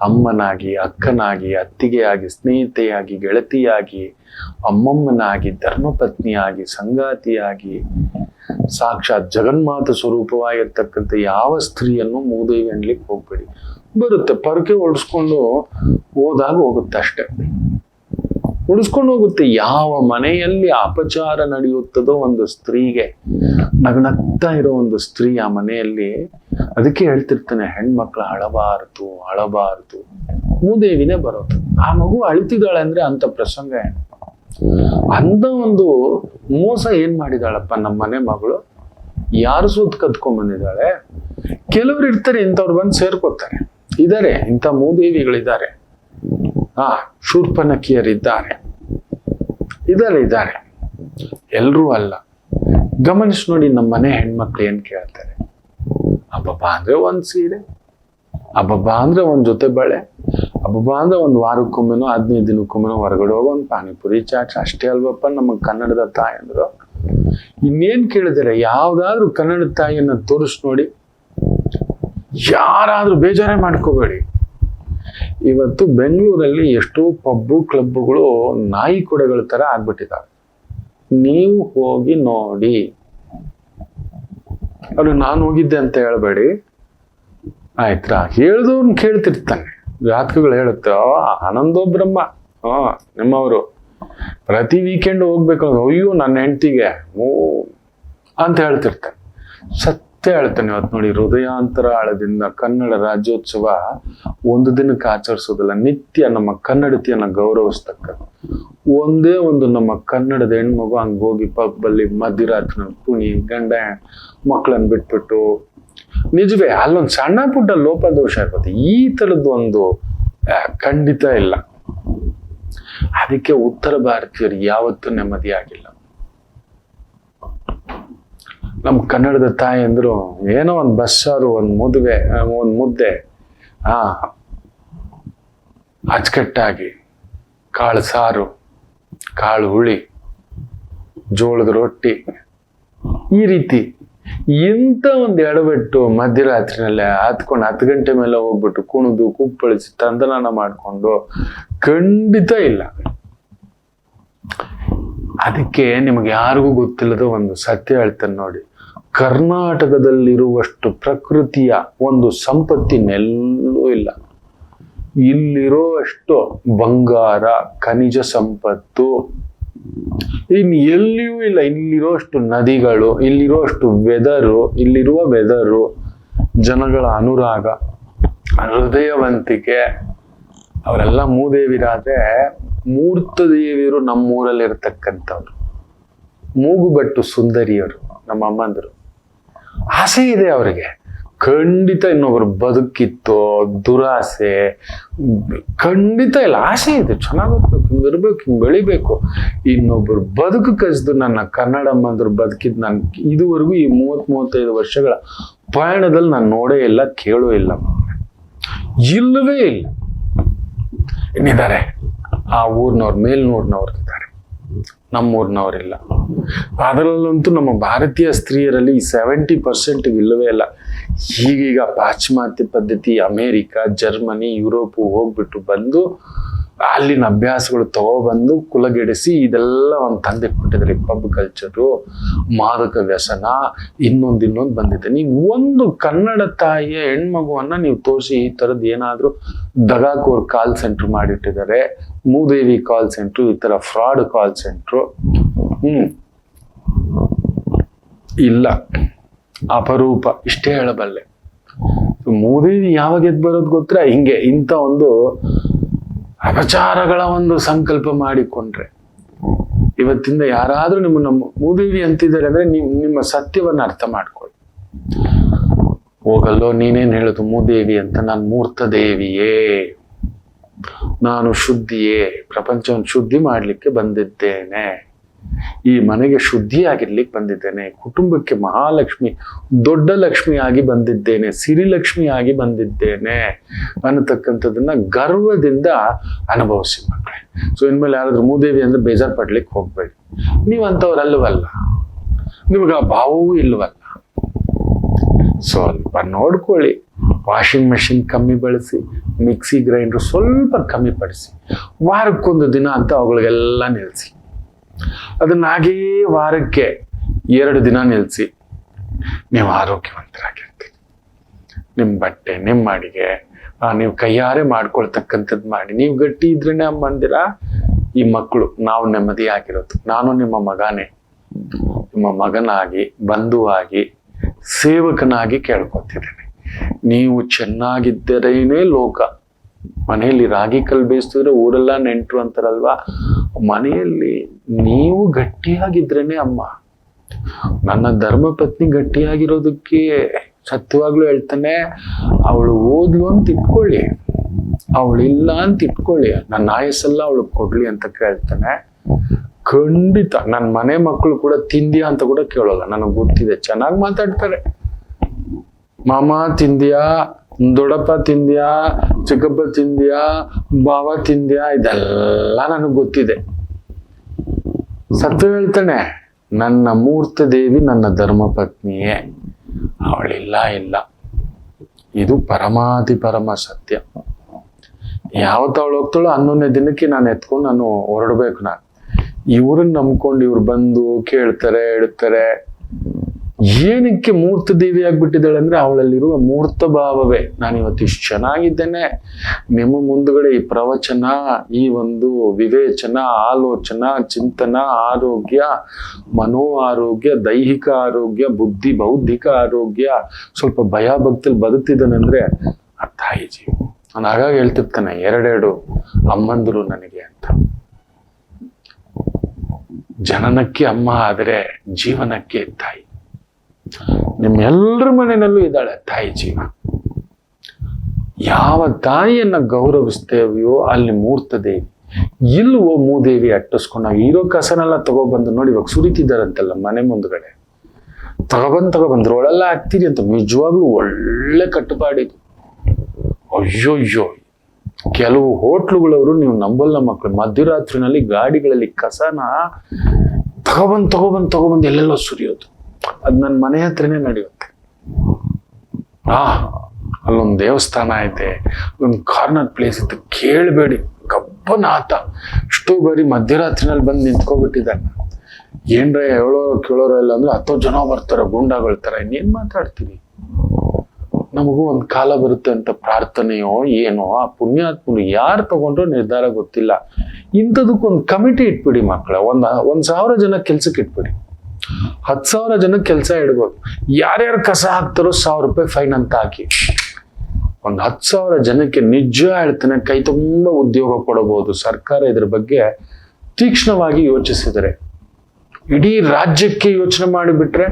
ಅಮ್ಮನಾಗಿ, ಅಕ್ಕನಾಗಿ, ಅತ್ತಿಗೆಯಾಗಿ, ಸ್ನೇಹಿತೆಯಾಗಿ, ಗೆಳತಿಯಾಗಿ, ಅಮ್ಮಮ್ಮನಾಗಿ, ಧರ್ಮಪತ್ನಿಯಾಗಿ, ಸಂಗಾತಿಯಾಗಿ, ಸಾಕ್ಷಾತ್ ಜಗನ್ಮಾತ ಸ್ವರೂಪವಾಗಿರ್ತಕ್ಕಂಥ ಯಾವ ಸ್ತ್ರೀಯನ್ನು ಮೂದೇವಿ ಅನ್ಲಿಕ್ಕೆ ಹೋಗ್ಬೇಡಿ. ಬರುತ್ತೆ, ಪರಕೆ ಹೊಡಿಸ್ಕೊಂಡು ಹೋದಾಗ ಹೋಗುತ್ತೆ ಅಷ್ಟೆ, ಉಳಿಸ್ಕೊಂಡು ಹೋಗುತ್ತೆ. ಯಾವ ಮನೆಯಲ್ಲಿ ಅಪಚಾರ ನಡೆಯುತ್ತದೋ ಒಂದು ಸ್ತ್ರೀಗೆ, ನಗ್ನಗ್ತಾ ಇರೋ ಒಂದು ಸ್ತ್ರೀ ಆ ಮನೆಯಲ್ಲಿ, ಅದಕ್ಕೆ ಹೇಳ್ತಿರ್ತಾನೆ ಹೆಣ್ಮಕ್ಳು ಅಳಬಾರದು. ಮೂದೇವಿನೇ ಬರೋದು. ಆ ಮಗು ಅಳ್ತಿದ್ದಾಳೆ ಅಂದ್ರೆ ಅಂತ ಪ್ರಸಂಗ ಏನು? ಅಂತ ಒಂದು ಮೋಸ ಏನ್ ಮಾಡಿದಾಳಪ್ಪ ನಮ್ಮ ಮನೆ ಮಗಳು. ಯಾರು ಸೂತ್ ಕತ್ಕೊಂಡ್ ಬಂದಿದ್ದಾಳೆ. ಕೆಲವ್ರು ಇರ್ತಾರೆ ಇಂಥವ್ರು ಬಂದು ಸೇರ್ಕೋತಾರೆ. ಇದಾರೆ ಇಂಥ ಮೂದೇವಿಗಳಿದ್ದಾರೆ, ಶೂರ್ಪನಖಿಯರಿದ್ದಾರೆ, ಇದ್ದಾರೆ. ಎಲ್ರೂ ಅಲ್ಲ. ಗಮನಿಸಿ ನೋಡಿ, ನಮ್ಮ ಮನೆ ಹೆಣ್ಮಕ್ಳು ಏನ್ ಕೇಳ್ತಾರೆ? ಅಬ್ಬಬ್ಬ ಅಂದ್ರೆ ಒಂದ್ ಸೀರೆ, ಅಬ್ಬಬ್ಬ ಅಂದ್ರೆ ಒಂದ್ ಜೊತೆ ಬಳೆ, ಅಬ್ಬಬ್ಬ ಅಂದ್ರೆ ಒಂದ್ ವಾರಕ್ಕೊಮ್ಮೆನೋ 15 ದಿನಕ್ಕೊಮ್ಮೆನೋ ಹೊರಗಡೆ ಹೋಗೋ ಒಂದು ಪಾನಿಪುರಿ ಚಾಟ್. ಅಷ್ಟೇ ಅಲ್ವಪ್ಪ ನಮ್ಮ ಕನ್ನಡದ ತಾಯಂದ್ರು. ಇನ್ನೇನ್ ಕೇಳಿದಾರೆ? ಯಾವ್ದಾದ್ರು ಕನ್ನಡದ ತಾಯಿಯನ್ನ ತೋರಿಸ್ ನೋಡಿ. ಯಾರಾದ್ರೂ ಬೇಜಾರೇ ಮಾಡ್ಕೋಬೇಡಿ. ಇವತ್ತು ಬೆಂಗಳೂರಲ್ಲಿ ಎಷ್ಟೋ ಪಬ್ಬು ಕ್ಲಬ್ಗಳು ನಾಯಿ ಕೊಡೆಗಳ ತರ ಆಗ್ಬಿಟ್ಟಿದ್ದಾವೆ. ನೀವು ಹೋಗಿ ನೋಡಿ. ಅವ್ರು ನಾನು ಹೋಗಿದ್ದೆ ಅಂತ ಹೇಳ್ಬೇಡಿ ಆಯ್ತಾ. ಹೇಳ್ದವ್ನು ಕೇಳ್ತಿರ್ತಾನೆ, ಜಾತಕಗಳು ಹೇಳುತ್ತೆ, ಆನಂದೋ ಬ್ರಹ್ಮ ನಿಮ್ಮವರು ಪ್ರತಿ ವೀಕೆಂಡ್ ಹೋಗ್ಬೇಕು, ಅಯ್ಯೋ ನನ್ನ ಹೆಂಡತಿಗೆ ಅಂತ ಹೇಳ್ತಿರ್ತಾನೆ. ಸತ್ಯ ಸತ್ಯ ಹೇಳ್ತಾನೆ ಇವತ್ತು ನೋಡಿ, ಹೃದಯಾಂತರ ಆಳದಿಂದ ಕನ್ನಡ ರಾಜ್ಯೋತ್ಸವ ಒಂದು ದಿನಕ್ಕೆ ಆಚರಿಸೋದಿಲ್ಲ, ನಿತ್ಯ ನಮ್ಮ ಕನ್ನಡತಿಯನ್ನ ಗೌರವಿಸ್ತಕ್ಕ. ಒಂದೇ ಒಂದು ನಮ್ಮ ಕನ್ನಡದ ಹೆಣ್ಮಗು ಹಂಗ ಹೋಗಿ ಪಬ್ಬಲ್ಲಿ ಮಧ್ಯರಾತ್ರಿ ಕುಣಿ ಗಂಡ ಮಕ್ಕಳನ್ನ ಬಿಟ್ಬಿಟ್ಟು, ನಿಜವೇ ಅಲ್ಲೊಂದು ಸಣ್ಣ ಪುಟ್ಟ ಲೋಪದೋಷ ಇರ್ಬೋದು, ಈ ತರದ್ದು ಒಂದು ಖಂಡಿತ ಇಲ್ಲ. ಅದಕ್ಕೆ ಉತ್ತರ ಭಾರತೀಯರು ಯಾವತ್ತೂ ನೆಮ್ಮದಿ ಆಗಿಲ್ಲ. ನಮ್ಮ ಕನ್ನಡದ ತಾಯಿ ಅಂದ್ರು ಏನೋ ಒಂದು ಬಸ್ಸಾರು, ಒಂದು ಮದುವೆ, ಒಂದು ಮುದ್ದೆ, ಅಚ್ಚುಕಟ್ಟಾಗಿ ಕಾಳು ಸಾರು, ಕಾಳು ಹುಳಿ, ಜೋಳದ ರೊಟ್ಟಿ, ಈ ರೀತಿ ಇಂಥ ಒಂದು ಎಡಬಿಟ್ಟು ಮಧ್ಯರಾತ್ರಿನಲ್ಲೇ ಹತ್ಕೊಂಡು 10 ಗಂಟೆ ಮೇಲೆ ಹೋಗ್ಬಿಟ್ಟು ಕುಣಿದು ಕುಪ್ಪಳಿಸಿ ತಂದನಾನ ಮಾಡಿಕೊಂಡು ಖಂಡಿತ ಇಲ್ಲ. ಅದಕ್ಕೆ ನಿಮಗೆ ಯಾರಿಗೂ ಗೊತ್ತಿಲ್ಲದ ಒಂದು ಸತ್ಯ ಹೇಳ್ತಾನೆ ನೋಡಿ, ಕರ್ನಾಟಕದಲ್ಲಿರುವಷ್ಟು ಪ್ರಕೃತಿಯ ಒಂದು ಸಂಪತ್ತಿನೆಲ್ಲೂ ಇಲ್ಲ. ಇಲ್ಲಿರೋ ಅಷ್ಟು ಬಂಗಾರ, ಖನಿಜ ಸಂಪತ್ತು ಇನ್ ಎಲ್ಲಿಯೂ ಇಲ್ಲ. ಇಲ್ಲಿರೋ ಅಷ್ಟು ನದಿಗಳು, ಇಲ್ಲಿರೋ ಅಷ್ಟು ಇಲ್ಲಿರುವ ವೆದರು, ಜನಗಳ ಅನುರಾಗ, ಹೃದಯವಂತಿಕೆ, ಅವರೆಲ್ಲ ಮೂದೇವಿರಾದ್ರೆ ಮೂರ್ತ ದೇವಿಯರು ನಮ್ಮೂರಲ್ಲಿ ಇರ್ತಕ್ಕಂಥವ್ರು, ಮೂಗುಬಟ್ಟು ಸುಂದರಿಯರು ನಮ್ಮ ಅಮ್ಮಂದರು. ಆಸೆ ಇದೆ ಅವರಿಗೆ ಖಂಡಿತ, ಇನ್ನೊಬ್ರು ಬದುಕಿತ್ತು ದುರಾಸೆ ಖಂಡಿತ ಇಲ್ಲ. ಆಸೆ ಇದೆ, ಚೆನ್ನಾಗಿರ್ಬೇಕು, ಹಿಂಗೆ ಇರ್ಬೇಕು, ಹಿಂಗೆ ಬೆಳಿಬೇಕು, ಇನ್ನೊಬ್ರು ಬದುಕು ಕಸಿದು ನನ್ನ ಕನ್ನಡಮ್ಮಂದ್ರು ಬದುಕಿದ್ ನಾನು ಇದುವರೆಗೂ ಈ 30-35 ವರ್ಷಗಳ ಪಯಣದಲ್ಲಿ ನಾನು ನೋಡೇ ಇಲ್ಲ, ಕೇಳೂ ಇಲ್ಲ, ಇಲ್ಲವೇ ಇಲ್ಲ. ಇನ್ನಿದ್ದಾರೆ ಆ ಊರಿನವ್ರು, ಮೇಲ್ನೂರಿನವ್ರು ಇದ್ದಾರೆ, ನಮ್ಮೂರಿನವರಿಲ್ಲ. ಅದರಲ್ಲಂತೂ ನಮ್ಮ ಭಾರತೀಯ ಸ್ತ್ರೀಯರಲ್ಲಿ 70% ಇಲ್ಲವೇ ಇಲ್ಲ. ಈಗೀಗ ಪಾಶ್ಚಿಮಾತ್ಯ ಪದ್ಧತಿ, ಅಮೇರಿಕ, ಜರ್ಮನಿ, ಯುರೋಪು ಹೋಗ್ಬಿಟ್ಟು ಬಂದು ಅಲ್ಲಿನ ಅಭ್ಯಾಸಗಳು ತಗೊಬಂದು ಕುಲಗೆಡಿಸಿ ಇದೆಲ್ಲ ಒಂದು ತಂದಿಟ್ಬಿಟ್ಟಿದ್ರೆ. ಪಬ್ ಕಲ್ಚರು, ಮಾದಕ ವ್ಯಸನ, ಇನ್ನೊಂದು ಬಂದಿದೆ. ನೀವು ಒಂದು ಕನ್ನಡ ತಾಯಿಯ ಹೆಣ್ಮಗುವನ್ನ ನೀವು ತೋರಿಸಿ ಈ ಥರದ್ದು ಏನಾದರೂ ದಗಾಕೋರ್ ಕಾಲ್ ಸೆಂಟ್ರ್ ಮಾಡಿಟ್ಟಿದ್ದಾರೆ, ಮೂದೇವಿ ಕಾಲ್ ಸೆಂಟ್ರು, ಈ ಥರ ಫ್ರಾಡ್ ಕಾಲ್ ಸೆಂಟ್ರು ಇಲ್ಲ, ಅಪರೂಪ. ಇಷ್ಟೇ ಹೇಳಬಲ್ಲೆ. ಮೂದೇವಿ ಯಾವಾಗ ಎದ್ದು ಬರೋದು ಗೊತ್ತಾ? ಹಿಂಗೆ ಇಂಥ ಒಂದು ಅಪಚಾರಗಳ ಒಂದು ಸಂಕಲ್ಪ ಮಾಡಿಕೊಂಡ್ರೆ. ಇವತ್ತಿಂದ ಯಾರಾದ್ರೂ ನಿಮ್ಮನ್ನ ಮೂದೇವಿ ಅಂತಿದ್ದಾರೆ ಅಂದ್ರೆ ನಿಮ್ಮ ಸತ್ಯವನ್ನ ಅರ್ಥ ಮಾಡ್ಕೊಳ್ಳಿ. ಹೋಗಲ್ಲೋ ನೀನೇನ್ ಹೇಳುದು ಮೂದೇವಿ ಅಂತ? ನಾನು ಮೂರ್ತ ದೇವಿಯೇ, ನಾನು ಶುದ್ಧಿಯೇ, ಪ್ರಪಂಚವನ್ನು ಶುದ್ಧಿ ಮಾಡ್ಲಿಕ್ಕೆ ಬಂದಿದ್ದೇನೆ, ಈ ಮನೆಗೆ ಶುದ್ಧಿಯಾಗಿರ್ಲಿಕ್ಕೆ ಬಂದಿದ್ದೇನೆ, ಕುಟುಂಬಕ್ಕೆ ಮಹಾಲಕ್ಷ್ಮಿ, ದೊಡ್ಡ ಲಕ್ಷ್ಮಿ ಆಗಿ ಬಂದಿದ್ದೇನೆ, ಸಿರಿಲಕ್ಷ್ಮಿ ಆಗಿ ಬಂದಿದ್ದೇನೆ ಅನ್ನತಕ್ಕಂಥದ್ದನ್ನ ಗರ್ವದಿಂದ ಅನುಭವಿಸಿ ಮಕ್ಕಳೇ. ಸೊ ಇನ್ಮೇಲೆ ಯಾರಾದ್ರೂ ಮೂದೇವಿ ಅಂದ್ರೆ ಬೇಜಾರ್ ಪಡ್ಲಿಕ್ಕೆ ಹೋಗ್ಬೇಡಿ. ನೀವಂತವ್ರಲ್ಲವಲ್ಲ, ನಿಮ್ಗೆ ಆ ಭಾವವೂ ಇಲ್ವಲ್ಲ. ಸ್ವಲ್ಪ ನೋಡ್ಕೊಳ್ಳಿ. ವಾಷಿಂಗ್ ಮೆಷಿನ್ ಕಮ್ಮಿ ಬಳಸಿ, ಮಿಕ್ಸಿ ಗ್ರೈಂಡರ್ ಸ್ವಲ್ಪ ಕಮ್ಮಿ ಪಡಿಸಿ, ವಾರಕ್ಕೊಂದು ದಿನ ಅಂತ ಅವುಗಳಿಗೆಲ್ಲ ನಿಲ್ಲಿಸಿ. ಅದನ್ನ ಹಾಗೇ ವಾರಕ್ಕೆ 2 ದಿನ ನಿಲ್ಲಿಸಿ, ನೀವು ಆರೋಗ್ಯವಂತರಾಗಿರ್ತೀರಿ. ನಿಮ್ಮ ಬಟ್ಟೆ, ನಿಮ್ಮ ಅಡಿಗೆ ನೀವು ಕೈಯಾರೆ ಮಾಡ್ಕೊಳ್ತಕ್ಕಂಥದ್ದು ಮಾಡಿ. ನೀವು ಗಟ್ಟಿ ಇದ್ರೇನೆ ಅಮ್ಮಂದಿರ ಈ ಮಕ್ಕಳು ನಾವು ನೆಮ್ಮದಿಯಾಗಿರೋದು. ನಾನು ನಿಮ್ಮ ಮಗನೇ, ನಿಮ್ಮ ಮಗನಾಗಿ, ಬಂಧುವಾಗಿ, ಸೇವಕನಾಗಿ ಕೇಳ್ಕೊತಿದ್ದೇನೆ. ನೀವು ಚೆನ್ನಾಗಿದ್ದರೇನೇ ಲೋಕ. ಮನೆಯಲ್ಲಿ ರಾಗಿ ಕಲ್ ಬೇಯಿಸ್ತಿದ್ರೆ ಊರೆಲ್ಲ ನೆಂಟ್ರು ಅಂತಾರಲ್ವಾ, ಮನೆಯಲ್ಲಿ ನೀವು ಗಟ್ಟಿಯಾಗಿದ್ರೇನೆ ಅಮ್ಮ. ನನ್ನ ಧರ್ಮ ಪತ್ನಿ ಗಟ್ಟಿಯಾಗಿರೋದಕ್ಕೆ ಸತ್ಯವಾಗ್ಲೂ ಹೇಳ್ತಾನೆ, ಅವಳು ಓದ್ಲು ಅಂತ ಇಟ್ಕೊಳ್ಳಿ, ಅವಳಿಲ್ಲ ಅಂತ ಇಟ್ಕೊಳ್ಳಿ, ನನ್ನ ಆಯಸ್ಸೆಲ್ಲ ಅವಳು ಕೊಡ್ಲಿ ಅಂತ ಕೇಳ್ತಾನೆ. ಖಂಡಿತ ನನ್ನ ಮನೆ ಮಕ್ಕಳು ಕೂಡ ತಿಂದ್ಯಾ ಅಂತ ಕೂಡ ಕೇಳೋಲ್ಲ. ನನಗೆ ಗೊತ್ತಿದೆ, ಚೆನ್ನಾಗಿ ಮಾತಾಡ್ತಾರೆ. ಮಾಮ ತಿಂದ್ಯಾ, ದೊಡ್ಡಪ್ಪ ತಿಂದ್ಯಾ, ಚಿಕ್ಕಪ್ಪ ತಿಂದ್ಯಾ, ಬಾವ ತಿಂದ್ಯಾ, ಇದೆಲ್ಲ ನನಗೆ ಗೊತ್ತಿದೆ. ಸತ್ಯ ಹೇಳ್ತಾನೆ, ನನ್ನ ಮೂರ್ತ ದೇವಿ ನನ್ನ ಧರ್ಮ ಪತ್ನಿಯೇ, ಅವಳಿಲ್ಲ ಇಲ್ಲ. ಇದು ಪರಮಾತಿ ಪರಮ ಸತ್ಯ. ಯಾವತ್ತು ಅವಳು ಹೋಗ್ತಾಳೋ 11ನೇ ದಿನಕ್ಕೆ ನಾನು ಎತ್ಕೊಂಡು ನಾನು ಹೊರಡ್ಬೇಕು. ನಾನು ಇವ್ರನ್ನ ನಂಬ್ಕೊಂಡು ಇವ್ರು ಬಂದು ಕೇಳ್ತಾರೆ, ಇಡ್ತಾರೆ, ಏನಕ್ಕೆ ಮೂರ್ತ ದೇವಿ ಆಗ್ಬಿಟ್ಟಿದ್ದಾಳೆ ಅಂದ್ರೆ ಅವಳಲ್ಲಿರುವ ಮೂರ್ತ ಭಾವವೇ ನಾನು ಇವತ್ತು ಇಷ್ಟು ಚೆನ್ನಾಗಿದ್ದೇನೆ, ನಿಮ್ಮ ಮುಂದುಗಡೆ ಈ ಪ್ರವಚನ, ಈ ಒಂದು ವಿವೇಚನ, ಆಲೋಚನ, ಚಿಂತನ, ಆರೋಗ್ಯ, ಮನೋ ಆರೋಗ್ಯ, ದೈಹಿಕ ಆರೋಗ್ಯ, ಬುದ್ಧಿ ಬೌದ್ಧಿಕ ಆರೋಗ್ಯ, ಸ್ವಲ್ಪ ಭಯ ಭಕ್ತಿಯಲ್ಲಿ ಬದುಕ್ತಿದ್ದಾನೆ ಅಂದ್ರೆ ಆ ತಾಯಿ ಜೀವ. ನಾನು ಹಾಗಾಗಿ ಹೇಳ್ತಿರ್ತಾನೆ, ಎರಡೆರಡು ಅಮ್ಮಂದರು ನನಗೆ ಅಂತ. ಜನನಕ್ಕೆ ಅಮ್ಮ ಆದರೆ ಜೀವನಕ್ಕೆ ತಾಯಿ. ನಿಮ್ಮೆಲ್ಲರ ಮನೆಯಲ್ಲೂ ಇದ್ದಾಳೆ ತಾಯಿ ಜೀವ. ಯಾವ ತಾಯಿಯನ್ನ ಗೌರವಿಸ್ತೇವೆಯೋ ಅಲ್ಲಿ ಮೂರ್ತ ದೇವಿ, ಇಲ್ವೋ ಮೂದೇವಿ ಅಟ್ಟಿಸ್ಕೊಂಡಾಗ ಇರೋ ಕಸನೆಲ್ಲ ತಗೊಬಂದು ನೋಡಿ, ಇವಾಗ ಸುರಿತಿದ್ದಾರಂತೆಲ್ಲ ಮನೆ ಮುಂದ್ಗಡೆ, ತಗೊಬಂದ್ರು ಒಳಲ್ಲ ಹಾಕ್ತೀರಿ ಅಂತ. ನಿಜವಾಗ್ಲೂ ಒಳ್ಳೆ ಕಟ್ಟುಪಾಡಿದು. ಅಯ್ಯೋಯ್ಯೋ, ಕೆಲವು ಹೋಟ್ಲುಗಳವರು ನೀವು ನಂಬಲ್ಲ ಮಕ್ಕಳು, ಮಧ್ಯರಾತ್ರಿನಲ್ಲಿ ಗಾಡಿಗಳಲ್ಲಿ ಕಸನ ತಗೊಬಂದು ಎಲ್ಲೆಲ್ಲೋ ಸುರಿಯೋದು. ಅದು ನನ್ನ ಮನೆ ಹತ್ರನೇ ನಡೆಯುತ್ತೆ. ಅಲ್ಲೊಂದು ದೇವಸ್ಥಾನ ಐತೆ, ಒಂದು ಕಾರ್ನರ್ ಪ್ಲೇಸ್ ಇತ್ತು, ಕೇಳಬೇಡಿ, ಗಬ್ಬನಾಥ. ಎಷ್ಟೋ ಬಾರಿ ಮಧ್ಯರಾತ್ರಿನಲ್ಲಿ ಬಂದು ನಿಂತ್ಕೊಬಿಟ್ಟಿದ್ದಾನೆ. ಏನ್ರ ಕೇಳೋರ ಇಲ್ಲ ಅಂದ್ರೆ 10 ಜನ ಬರ್ತಾರೆ ಗೂಂಡಾಗಳ ಥರ. ಇನ್ನೇನ್ ಮಾತಾಡ್ತೀವಿ? ನಮಗೂ ಒಂದು ಕಾಲ ಬರುತ್ತೆ ಅಂತ ಪ್ರಾರ್ಥನೆಯೋ ಏನೋ, ಆ ಪುಣ್ಯಾತ್ಮರು ಯಾರು ತಗೊಂಡ್ರೋ ನಿರ್ಧಾರ ಗೊತ್ತಿಲ್ಲ. ಇಂಥದಕ್ಕೊಂದು ಕಮಿಟಿ ಇಟ್ಬಿಡಿ ಮಕ್ಕಳ. 1,000 ಜನ ಕೆಲ್ಸಕ್ಕೆ ಇಟ್ಬಿಡಿ, 10,000 ಜನಕ್ಕೆ ಕೆಲಸ ಇಡ್ಬೋದು. ಯಾರ್ಯಾರು ಕಸ ಹಾಕ್ತಾರೋ 1,000 ರೂಪಾಯಿ ಫೈನ್ ಅಂತ ಹಾಕಿ. ಒಂದು 10,000 ಜನಕ್ಕೆ ನಿಜ ಹೇಳ್ತಾನೆ ಕೈ ತುಂಬ ಉದ್ಯೋಗ ಕೊಡಬಹುದು. ಸರ್ಕಾರ ಇದ್ರ ಬಗ್ಗೆ ತೀಕ್ಷ್ಣವಾಗಿ ಯೋಚಿಸಿದರೆ, ಇಡೀ ರಾಜ್ಯಕ್ಕೆ ಯೋಚನೆ ಮಾಡಿಬಿಟ್ರೆ,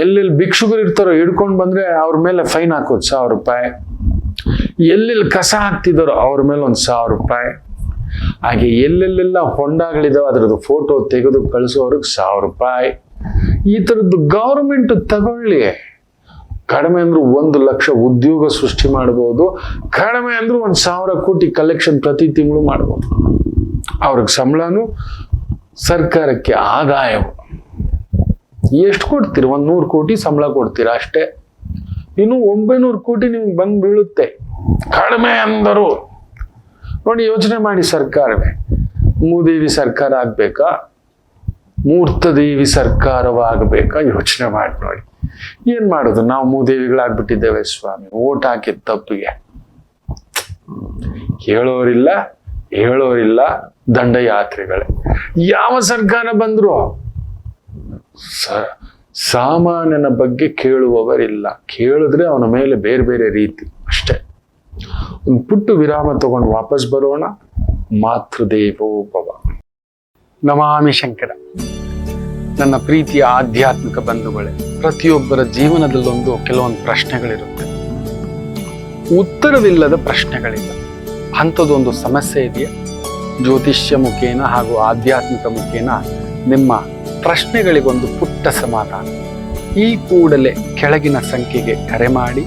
ಎಲ್ಲೆಲ್ಲಿ ಭಿಕ್ಷುಕರು ಇರ್ತಾರೋ ಹಿಡ್ಕೊಂಡು ಬಂದ್ರೆ ಅವ್ರ ಮೇಲೆ ಫೈನ್ ಹಾಕೋದು 1,000 ರೂಪಾಯಿ. ಎಲ್ಲೆಲ್ಲಿ ಕಸ ಹಾಕ್ತಿದಾರೋ ಅವ್ರ ಮೇಲೆ 1,000 ರೂಪಾಯಿ. ಹಾಗೆ ಎಲ್ಲೆಲ್ಲೆಲ್ಲ ಹೊಂಡಗಳಿದಾವೆ ಅದ್ರದ್ದು ಫೋಟೋ ತೆಗೆದು ಕಳಿಸೋರ್ಗೆ 1,000 ರೂಪಾಯಿ. ಈ ಥರದ್ದು ಗೌರ್ಮೆಂಟ್ ತಗೊಳ್ಳಿ. ಕಡಿಮೆ ಅಂದ್ರೂ 1 ಲಕ್ಷ ಉದ್ಯೋಗ ಸೃಷ್ಟಿ ಮಾಡ್ಬೋದು. ಕಡಿಮೆ ಅಂದ್ರೂ 1,000 ಕೋಟಿ ಕಲೆಕ್ಷನ್ ಪ್ರತಿ ತಿಂಗಳು ಮಾಡ್ಬೋದು. ಅವ್ರಿಗೆ ಸಂಬಳನು, ಸರ್ಕಾರಕ್ಕೆ ಆದಾಯವು. ಎಷ್ಟು ಕೊಡ್ತೀರಿ? 100 ಕೋಟಿ ಸಂಬಳ ಕೊಡ್ತೀರಾ ಅಷ್ಟೇ. ಇನ್ನು 900 ಕೋಟಿ ನಿಮ್ಗೆ ಬಂದು ಬೀಳುತ್ತೆ. ಕಡಿಮೆ ಅಂದರು ನೋಡಿ, ಯೋಚನೆ ಮಾಡಿ. ಸರ್ಕಾರವೇ ಮೂದೇವಿ ಸರ್ಕಾರ ಆಗ್ಬೇಕಾ, ಮೂರ್ತ ದೇವಿ ಸರ್ಕಾರವಾಗಬೇಕಾ? ಯೋಚನೆ ಮಾಡಿ ನೋಡಿ. ಏನ್ ಮಾಡೋದು? ನಾವು ಮೂದೇವಿಗಳಾಗ್ಬಿಟ್ಟಿದ್ದೇವೆ ಸ್ವಾಮಿ, ಓಟ್ ಹಾಕಿದ ತಪ್ಪಿಗೆ. ಹೇಳೋರಿಲ್ಲ, ದಂಡಯಾತ್ರೆಗಳೇ. ಯಾವ ಸರ್ಕಾರ ಬಂದ್ರು ಸಾಮಾನ್ಯನ ಬಗ್ಗೆ ಕೇಳುವವರಿಲ್ಲ. ಕೇಳಿದ್ರೆ ಅವನ ಮೇಲೆ ಬೇರೆ ಬೇರೆ ರೀತಿ ಅಷ್ಟೇ. ಒಂದು ಪುಟ್ಟು ವಿರಾಮ ತಗೊಂಡು ವಾಪಸ್ ಬರೋಣ. ಮಾತೃದೇವೋ ಭವ. ನಮಾಮಿ ಶಂಕರ. ನನ್ನ ಪ್ರೀತಿಯ ಆಧ್ಯಾತ್ಮಿಕ ಬಂಧುಗಳೇ, ಪ್ರತಿಯೊಬ್ಬರ ಜೀವನದಲ್ಲೊಂದು ಕೆಲವೊಂದು ಪ್ರಶ್ನೆಗಳಿರುತ್ತೆ. ಉತ್ತರವಿಲ್ಲದ ಪ್ರಶ್ನೆಗಳಿಲ್ಲ. ಅಂಥದ್ದೊಂದು ಸಮಸ್ಯೆ ಇದೆಯಾ? ಜ್ಯೋತಿಷ್ಯ ಮುಖೇನ ಹಾಗೂ ಆಧ್ಯಾತ್ಮಿಕ ಮುಖೇನ ನಿಮ್ಮ ಪ್ರಶ್ನೆಗಳಿಗೊಂದು ಪುಟ್ಟ ಸಮಾಧಾನ. ಈ ಕೂಡಲೇ ಕೆಳಗಿನ ಸಂಖ್ಯೆಗೆ ಕರೆ ಮಾಡಿ,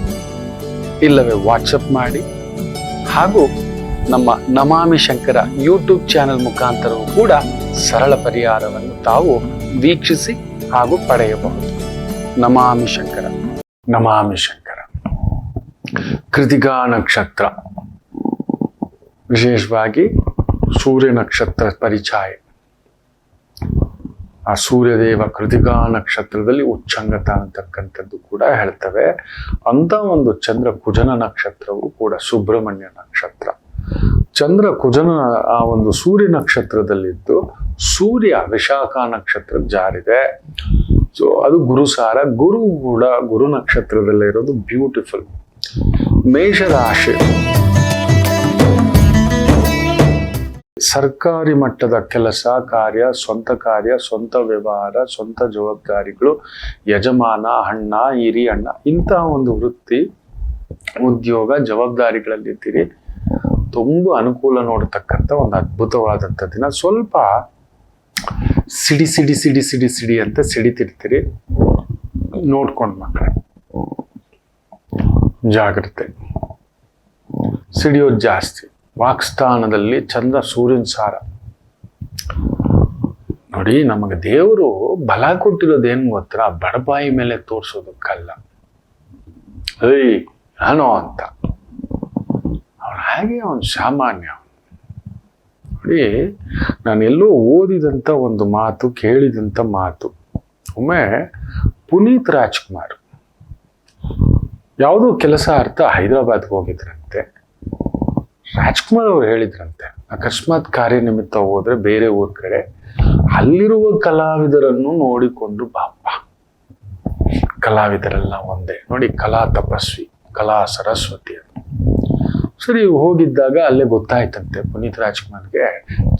ಇಲ್ಲವೇ ವಾಟ್ಸಪ್ ಮಾಡಿ, ಹಾಗೂ ನಮ್ಮ ನಮಾಮಿ ಶಂಕರ ಯೂಟ್ಯೂಬ್ ಚಾನೆಲ್ ಮುಖಾಂತರವೂ ಕೂಡ ಸರಳ ಪರಿಹಾರವನ್ನು ತಾವು ವೀಕ್ಷಿಸಿ ಹಾಗೂ ಪಡೆಯಬಹುದು. ನಮಾಮಿ ಶಂಕರ. ನಮಾಮಿ ಶಂಕರ. ಕೃತಿಕಾ ನಕ್ಷತ್ರ, ವಿಶೇಷವಾಗಿ ಸೂರ್ಯ ನಕ್ಷತ್ರ ಪರಿಚಯ. ಆ ಸೂರ್ಯದೇವ ಕೃತಿಕಾ ನಕ್ಷತ್ರದಲ್ಲಿ ಉಚ್ಚಂಗತ ಅಂತಕ್ಕಂಥದ್ದು ಕೂಡ ಹೇಳ್ತವೆ. ಅಂತ ಒಂದು ಚಂದ್ರ ಕುಜನ ನಕ್ಷತ್ರವು ಕೂಡ ಸುಬ್ರಹ್ಮಣ್ಯ ನಕ್ಷತ್ರ. ಚಂದ್ರ ಕುಜನ ಆ ಒಂದು ಸೂರ್ಯ ನಕ್ಷತ್ರದಲ್ಲಿದ್ದು, ಸೂರ್ಯ ವಿಶಾಖ ನಕ್ಷತ್ರ ಜಾರಿದೆ. ಸೊ ಅದು ಗುರುಸಾರ. ಗುರು ಕೂಡ ಗುರು ನಕ್ಷತ್ರದಲ್ಲಿರೋದು ಬ್ಯೂಟಿಫುಲ್. ಮೇಷರಾಶಿ ಸರ್ಕಾರಿ ಮಟ್ಟದ ಕೆಲಸ ಕಾರ್ಯ, ಸ್ವಂತ ವ್ಯವಹಾರ, ಸ್ವಂತ ಜವಾಬ್ದಾರಿಗಳು, ಯಜಮಾನ, ಅಣ್ಣ, ಹಿರಿ ಅಣ್ಣ, ಇಂತಹ ಒಂದು ವೃತ್ತಿ, ಉದ್ಯೋಗ, ಜವಾಬ್ದಾರಿಗಳಲ್ಲಿದ್ದೀರಿ. ತುಂಬ ಅನುಕೂಲ ನೋಡ್ತಕ್ಕಂಥ ಒಂದು ಅದ್ಭುತವಾದಂಥ ದಿನ. ಸ್ವಲ್ಪ ಸಿಡಿ ಅಂತ ಸಿಡಿತಿರ್ತೀರಿ. ನೋಡ್ಕೊಂಡು ಮಕ್ಕಳೇ, ಜಾಗ್ರತೆ. ಸಿಡಿಯೋದು ಜಾಸ್ತಿ. ವಾಕ್ಸ್ಥಾನದಲ್ಲಿ ಚಂದ್ರ ಸೂರ್ಯನ ಸಾರ. ನೋಡಿ, ನಮಗೆ ದೇವರು ಬಲ ಕೊಟ್ಟಿರೋದೇನು ಗೊತ್ತಾ? ಬಡಪಾಯಿ ಮೇಲೆ ತೋರಿಸೋದಕ್ಕಲ್ಲ. ಏನೋ ಅಂತ ಅವನು ಹಾಗೆ ಅವನು ಸಾಮಾನ್ಯ. ನೋಡಿ, ನಾನೆಲ್ಲೋ ಓದಿದಂಥ ಒಂದು ಮಾತು, ಕೇಳಿದಂಥ ಮಾತು. ಒಮ್ಮೆ ಪುನೀತ್ ರಾಜ್ಕುಮಾರ್ ಯಾವುದೋ ಕೆಲಸ ಅರ್ಥ ಹೈದರಾಬಾದ್ಗೆ ಹೋಗಿದ್ರಂತೆ. ರಾಜ್ಕುಮಾರ್ ಅವ್ರು ಹೇಳಿದ್ರಂತೆ, ಅಕಸ್ಮಾತ್ ಕಾರ್ಯನಿಮಿತ್ತ ಹೋದ್ರೆ ಬೇರೆ ಊರ್ ಕಡೆ ಅಲ್ಲಿರುವ ಕಲಾವಿದರನ್ನು ನೋಡಿಕೊಂಡು ಬಾಪ. ಕಲಾವಿದರೆಲ್ಲ ಒಂದೇ ನೋಡಿ, ಕಲಾ ತಪಸ್ವಿ, ಕಲಾ ಸರಸ್ವತಿ ಅಂತ. ಸರಿ, ಹೋಗಿದ್ದಾಗ ಅಲ್ಲೇ ಗೊತ್ತಾಯ್ತಂತೆ ಪುನೀತ್ ರಾಜ್ಕುಮಾರ್ಗೆ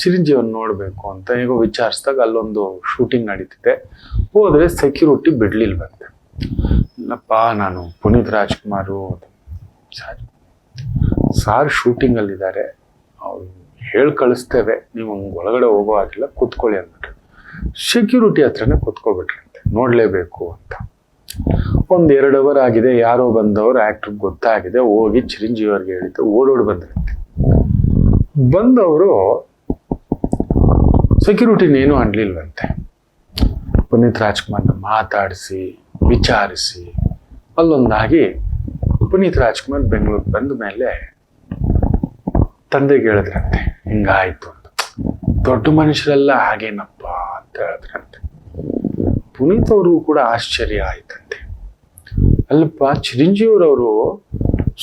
ಚಿರಂಜೀವನ್ ನೋಡ್ಬೇಕು ಅಂತ. ಈಗ ವಿಚಾರಿಸಿದಾಗ ಅಲ್ಲೊಂದು ಶೂಟಿಂಗ್ ನಡೀತಿದೆ. ಹೋದ್ರೆ ಸೆಕ್ಯೂರಿಟಿ ಬಿಡ್ಲಿಲ್ವಂತೆ. ಇಲ್ಲಪ್ಪ, ನಾನು ಪುನೀತ್ ರಾಜ್ಕುಮಾರು ಸಾರ್ ಶೂಟಿಂಗ್ ಅಲ್ಲಿದ್ದಾರೆ, ಅವ್ರು ಹೇಳಿ ಕಳಿಸ್ತೇವೆ, ನೀವು ಒಳಗಡೆ ಹೋಗೋ ಆಗಿಲ್ಲ, ಕೂತ್ಕೊಳ್ಳಿ ಅಂದ್ಬಿಟ್ರು. ಸೆಕ್ಯೂರಿಟಿ ಹತ್ರನೇ ಕೂತ್ಕೊಬಿಟ್ರಂತೆ, ನೋಡ್ಲೇಬೇಕು ಅಂತ. 1-2 ಅವರ್ ಆಗಿದೆ, ಯಾರೋ ಬಂದವರು ಆಕ್ಟರ್ ಗೊತ್ತಾಗಿದೆ, ಹೋಗಿ ಚಿರಂಜೀವಿ ಅವ್ರಿಗೆ ಹೇಳಿದ್ದು, ಓಡೋಡಿ ಬಂದ್ರಂತೆ. ಬಂದವರು ಸೆಕ್ಯೂರಿಟಿನೇನು ಅನ್ಲಿಲ್ವಂತೆ. ಪುನೀತ್ ರಾಜ್ಕುಮಾರ್ನ ಮಾತಾಡಿಸಿ ವಿಚಾರಿಸಿ ಅಲ್ಲೊಂದಾಗಿ ಪುನೀತ್ ರಾಜ್ಕುಮಾರ್ ಬೆಂಗಳೂರು ಬಂದ ಮೇಲೆ ತಂದೆಗೆ ಹೇಳಿದ್ರಂತೆ, ಹಿಂಗಾಯ್ತು ಅಂತ. ದೊಡ್ಡ ಮನುಷ್ಯರೆಲ್ಲ ಹಾಗೇನಪ್ಪ ಅಂತ ಹೇಳಿದ್ರಂತೆ. ಪುನೀತ್ ಅವ್ರಿಗೂ ಕೂಡ ಆಶ್ಚರ್ಯ ಆಯ್ತಂತೆ. ಅಲ್ಲಪ್ಪ, ಚಿರಂಜೀವಿಯವರು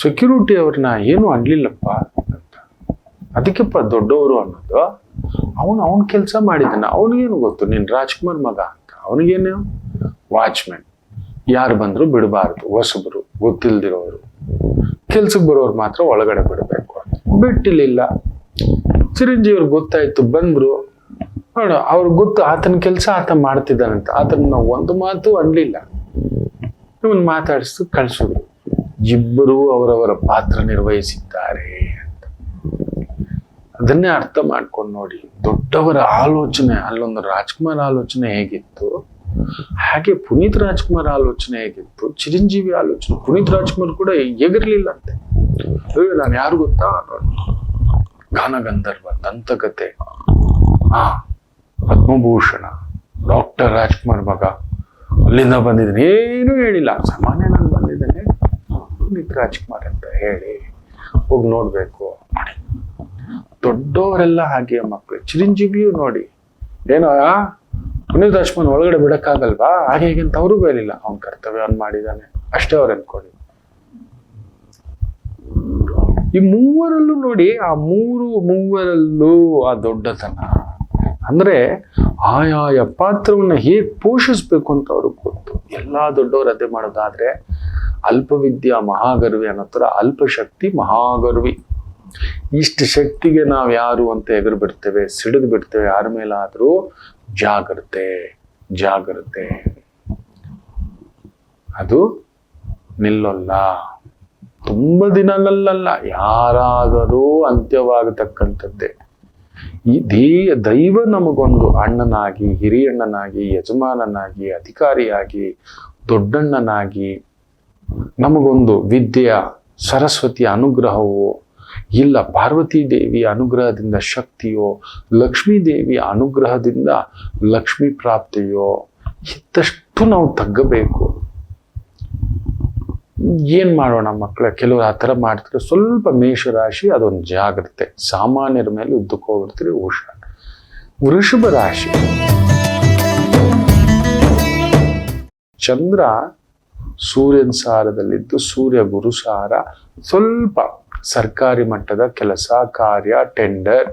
ಸೆಕ್ಯೂರಿಟಿ ಅವ್ರನ್ನ ಏನು ಅನ್ಲಿಲ್ಲಪ್ಪ ಅಂತ. ಅದಕ್ಕೆಪ್ಪ ದೊಡ್ಡವರು ಅನ್ನೋದು. ಅವನ ಕೆಲಸ ಮಾಡಿದ್ದಾನೆ, ಅವನಿಗೇನು ಗೊತ್ತು, ನೀನ್ ರಾಜ್ಕುಮಾರ್ ಮಗ ಅಂತ. ಅವನಿಗೇನು ವಾಚ್ಮೆನ್, ಯಾರು ಬಂದ್ರು ಬಿಡಬಾರ್ದು, ಹೊಸಬರು, ಗೊತ್ತಿಲ್ದಿರೋರು, ಕೆಲ್ಸಕ್ಕೆ ಬರೋರು ಮಾತ್ರ ಒಳಗಡೆ ಬಿಡಬೇಕು ಅಂತ. ಬಿಟ್ಟಿಲ್ಲ. ಚಿರಂಜೀವಿಯವ್ರಿಗೆ ಗೊತ್ತಾಯ್ತು, ಬಂದ್ರು. ನೋಡ, ಅವ್ರಿಗೆ ಗೊತ್ತು ಆತನ ಕೆಲಸ ಆತ ಮಾಡ್ತಿದ್ದಾನಂತ. ಆತನ ಒಂದು ಮಾತು ಅನ್ಲಿಲ್ಲ. ಇವನ್ ಮಾತಾಡಿಸ್ತು, ಕಳ್ಸಿದ್ರು. ಇಬ್ಬರು ಅವರವರ ಪಾತ್ರ ನಿರ್ವಹಿಸಿದ್ದಾರೆ ಅಂತ. ಅದನ್ನೇ ಅರ್ಥ ಮಾಡ್ಕೊಂಡು ನೋಡಿ, ದೊಡ್ಡವರ ಆಲೋಚನೆ, ಅಲ್ಲೊಂದು ರಾಜ್ಕುಮಾರ್ ಆಲೋಚನೆ ಹೇಗಿತ್ತು, ಹಾಗೆ ಪುನೀತ್ ರಾಜ್ಕುಮಾರ್ ಆಲೋಚನೆ ಹೇಗಿತ್ತು, ಚಿರಂಜೀವಿ ಆಲೋಚನೆ. ಪುನೀತ್ ರಾಜ್ಕುಮಾರ್ ಕೂಡ ಎಗಿರ್ಲಿಲ್ಲ ಅಂತೆ. ನಾನು ಯಾರು ಗೊತ್ತಾ, ಗಾನಗಂಧರ್ವ, ದಂತಕತೆ, ಪದ್ಮಭೂಷಣ, ಡಾಕ್ಟರ್ ರಾಜ್ಕುಮಾರ್ ಮಗ, ಅಲ್ಲಿಂದ ಬಂದಿದ್ದೇನೆ, ಏನೂ ಹೇಳಿಲ್ಲ. ಸಾಮಾನ್ಯ ನಾನು ಬಂದಿದ್ದೇನೆ ಪುನೀತ್ ರಾಜ್ಕುಮಾರ್ ಅಂತ ಹೇಳಿ ಹೋಗಿ ನೋಡ್ಬೇಕು ಮಾಡಿ. ದೊಡ್ಡವರೆಲ್ಲ ಹಾಗೆ ಮಕ್ಕಳು. ಚಿರಂಜೀವಿಯು ನೋಡಿ, ಏನೋ ಪುನೀತ್ ರಾಜ್ಕುಮಾರ್ ಒಳಗಡೆ ಬಿಡಕ್ಕಾಗಲ್ವಾ, ಹಾಗೆ ಹೇಗೆ ಅಂತ ಅವ್ರಿಗೂ ಹೇಳಿಲ್ಲ. ಅವನ ಕರ್ತವ್ಯವನ್ನು ಮಾಡಿದ್ದಾನೆ ಅಷ್ಟೇ ಅವ್ರು ಅನ್ಕೊಳ್ಳಿ. ಈ ಮೂವರಲ್ಲೂ ನೋಡಿ, ಆ ಮೂವರಲ್ಲೂ ಆ ದೊಡ್ಡತನ ಅಂದ್ರೆ ಆಯಾಯ ಪಾತ್ರವನ್ನ ಹೇಗೆ ಪೋಷಿಸ್ಬೇಕು ಅಂತ ಅವ್ರಿಗೆ ಗೊತ್ತು. ಎಲ್ಲಾ ದೊಡ್ಡವರು ಅದೇ ಮಾಡೋದಾದ್ರೆ ಅಲ್ಪವಿದ್ಯಾ ಮಹಾಗರ್ವಿ ಅನ್ನೋ ತರ ಅಲ್ಪಶಕ್ತಿ ಮಹಾಗರ್ವಿ. ಇಷ್ಟು ಶಕ್ತಿಗೆ ನಾವ್ ಯಾರು ಅಂತ ಎಗರು ಬಿಡ್ತೇವೆ, ಸಿಡಿದು ಬಿಡ್ತೇವೆ. ಯಾರ ಮೇಲಾದ್ರೂ ಜಾಗ್ರತೆ ಜಾಗ್ರತೆ, ಅದು ನಿಲ್ಲಲ್ಲ. ತುಂಬ ದಿನಗಳಲ್ಲ, ಯಾರಾದರೂ ಅಂತ್ಯವಾಗತಕ್ಕಂಥದ್ದೇ. ಈ ದೈವ ನಮಗೊಂದು ಅಣ್ಣನಾಗಿ, ಹಿರಿಯಣ್ಣನಾಗಿ, ಯಜಮಾನನಾಗಿ, ಅಧಿಕಾರಿಯಾಗಿ, ದೊಡ್ಡಣ್ಣನಾಗಿ, ನಮಗೊಂದು ವಿದ್ಯೆಯ ಸರಸ್ವತಿಯ ಅನುಗ್ರಹವೋ ಇಲ್ಲ, ಪಾರ್ವತೀ ದೇವಿಯ ಅನುಗ್ರಹದಿಂದ ಶಕ್ತಿಯೋ, ಲಕ್ಷ್ಮೀ ದೇವಿಯ ಅನುಗ್ರಹದಿಂದ ಲಕ್ಷ್ಮೀ ಪ್ರಾಪ್ತಿಯೋ ಇದ್ದಷ್ಟು ನಾವು ತಗ್ಗಬೇಕು. ಏನ್ ಮಾಡೋಣ ಮಕ್ಕಳ, ಕೆಲವರು ಆ ಥರ ಮಾಡ್ತಾರೆ. ಸ್ವಲ್ಪ ಮೇಷರಾಶಿ ಅದೊಂದು ಜಾಗ್ರತೆ, ಸಾಮಾನ್ಯರ ಮೇಲೆ ಉದ್ದಕ್ಕೆ ಹೋಗ್ಬಿಡ್ತೀರಿ. ಹುಷಾರ್. ವೃಷಭ ರಾಶಿ, ಚಂದ್ರ ಸೂರ್ಯನ ಸಾರದಲ್ಲಿದ್ದು, ಸೂರ್ಯ ಗುರು ಸಾರ. ಸ್ವಲ್ಪ ಸರ್ಕಾರಿ ಮಟ್ಟದ ಕೆಲಸ ಕಾರ್ಯ, ಟೆಂಡರ್,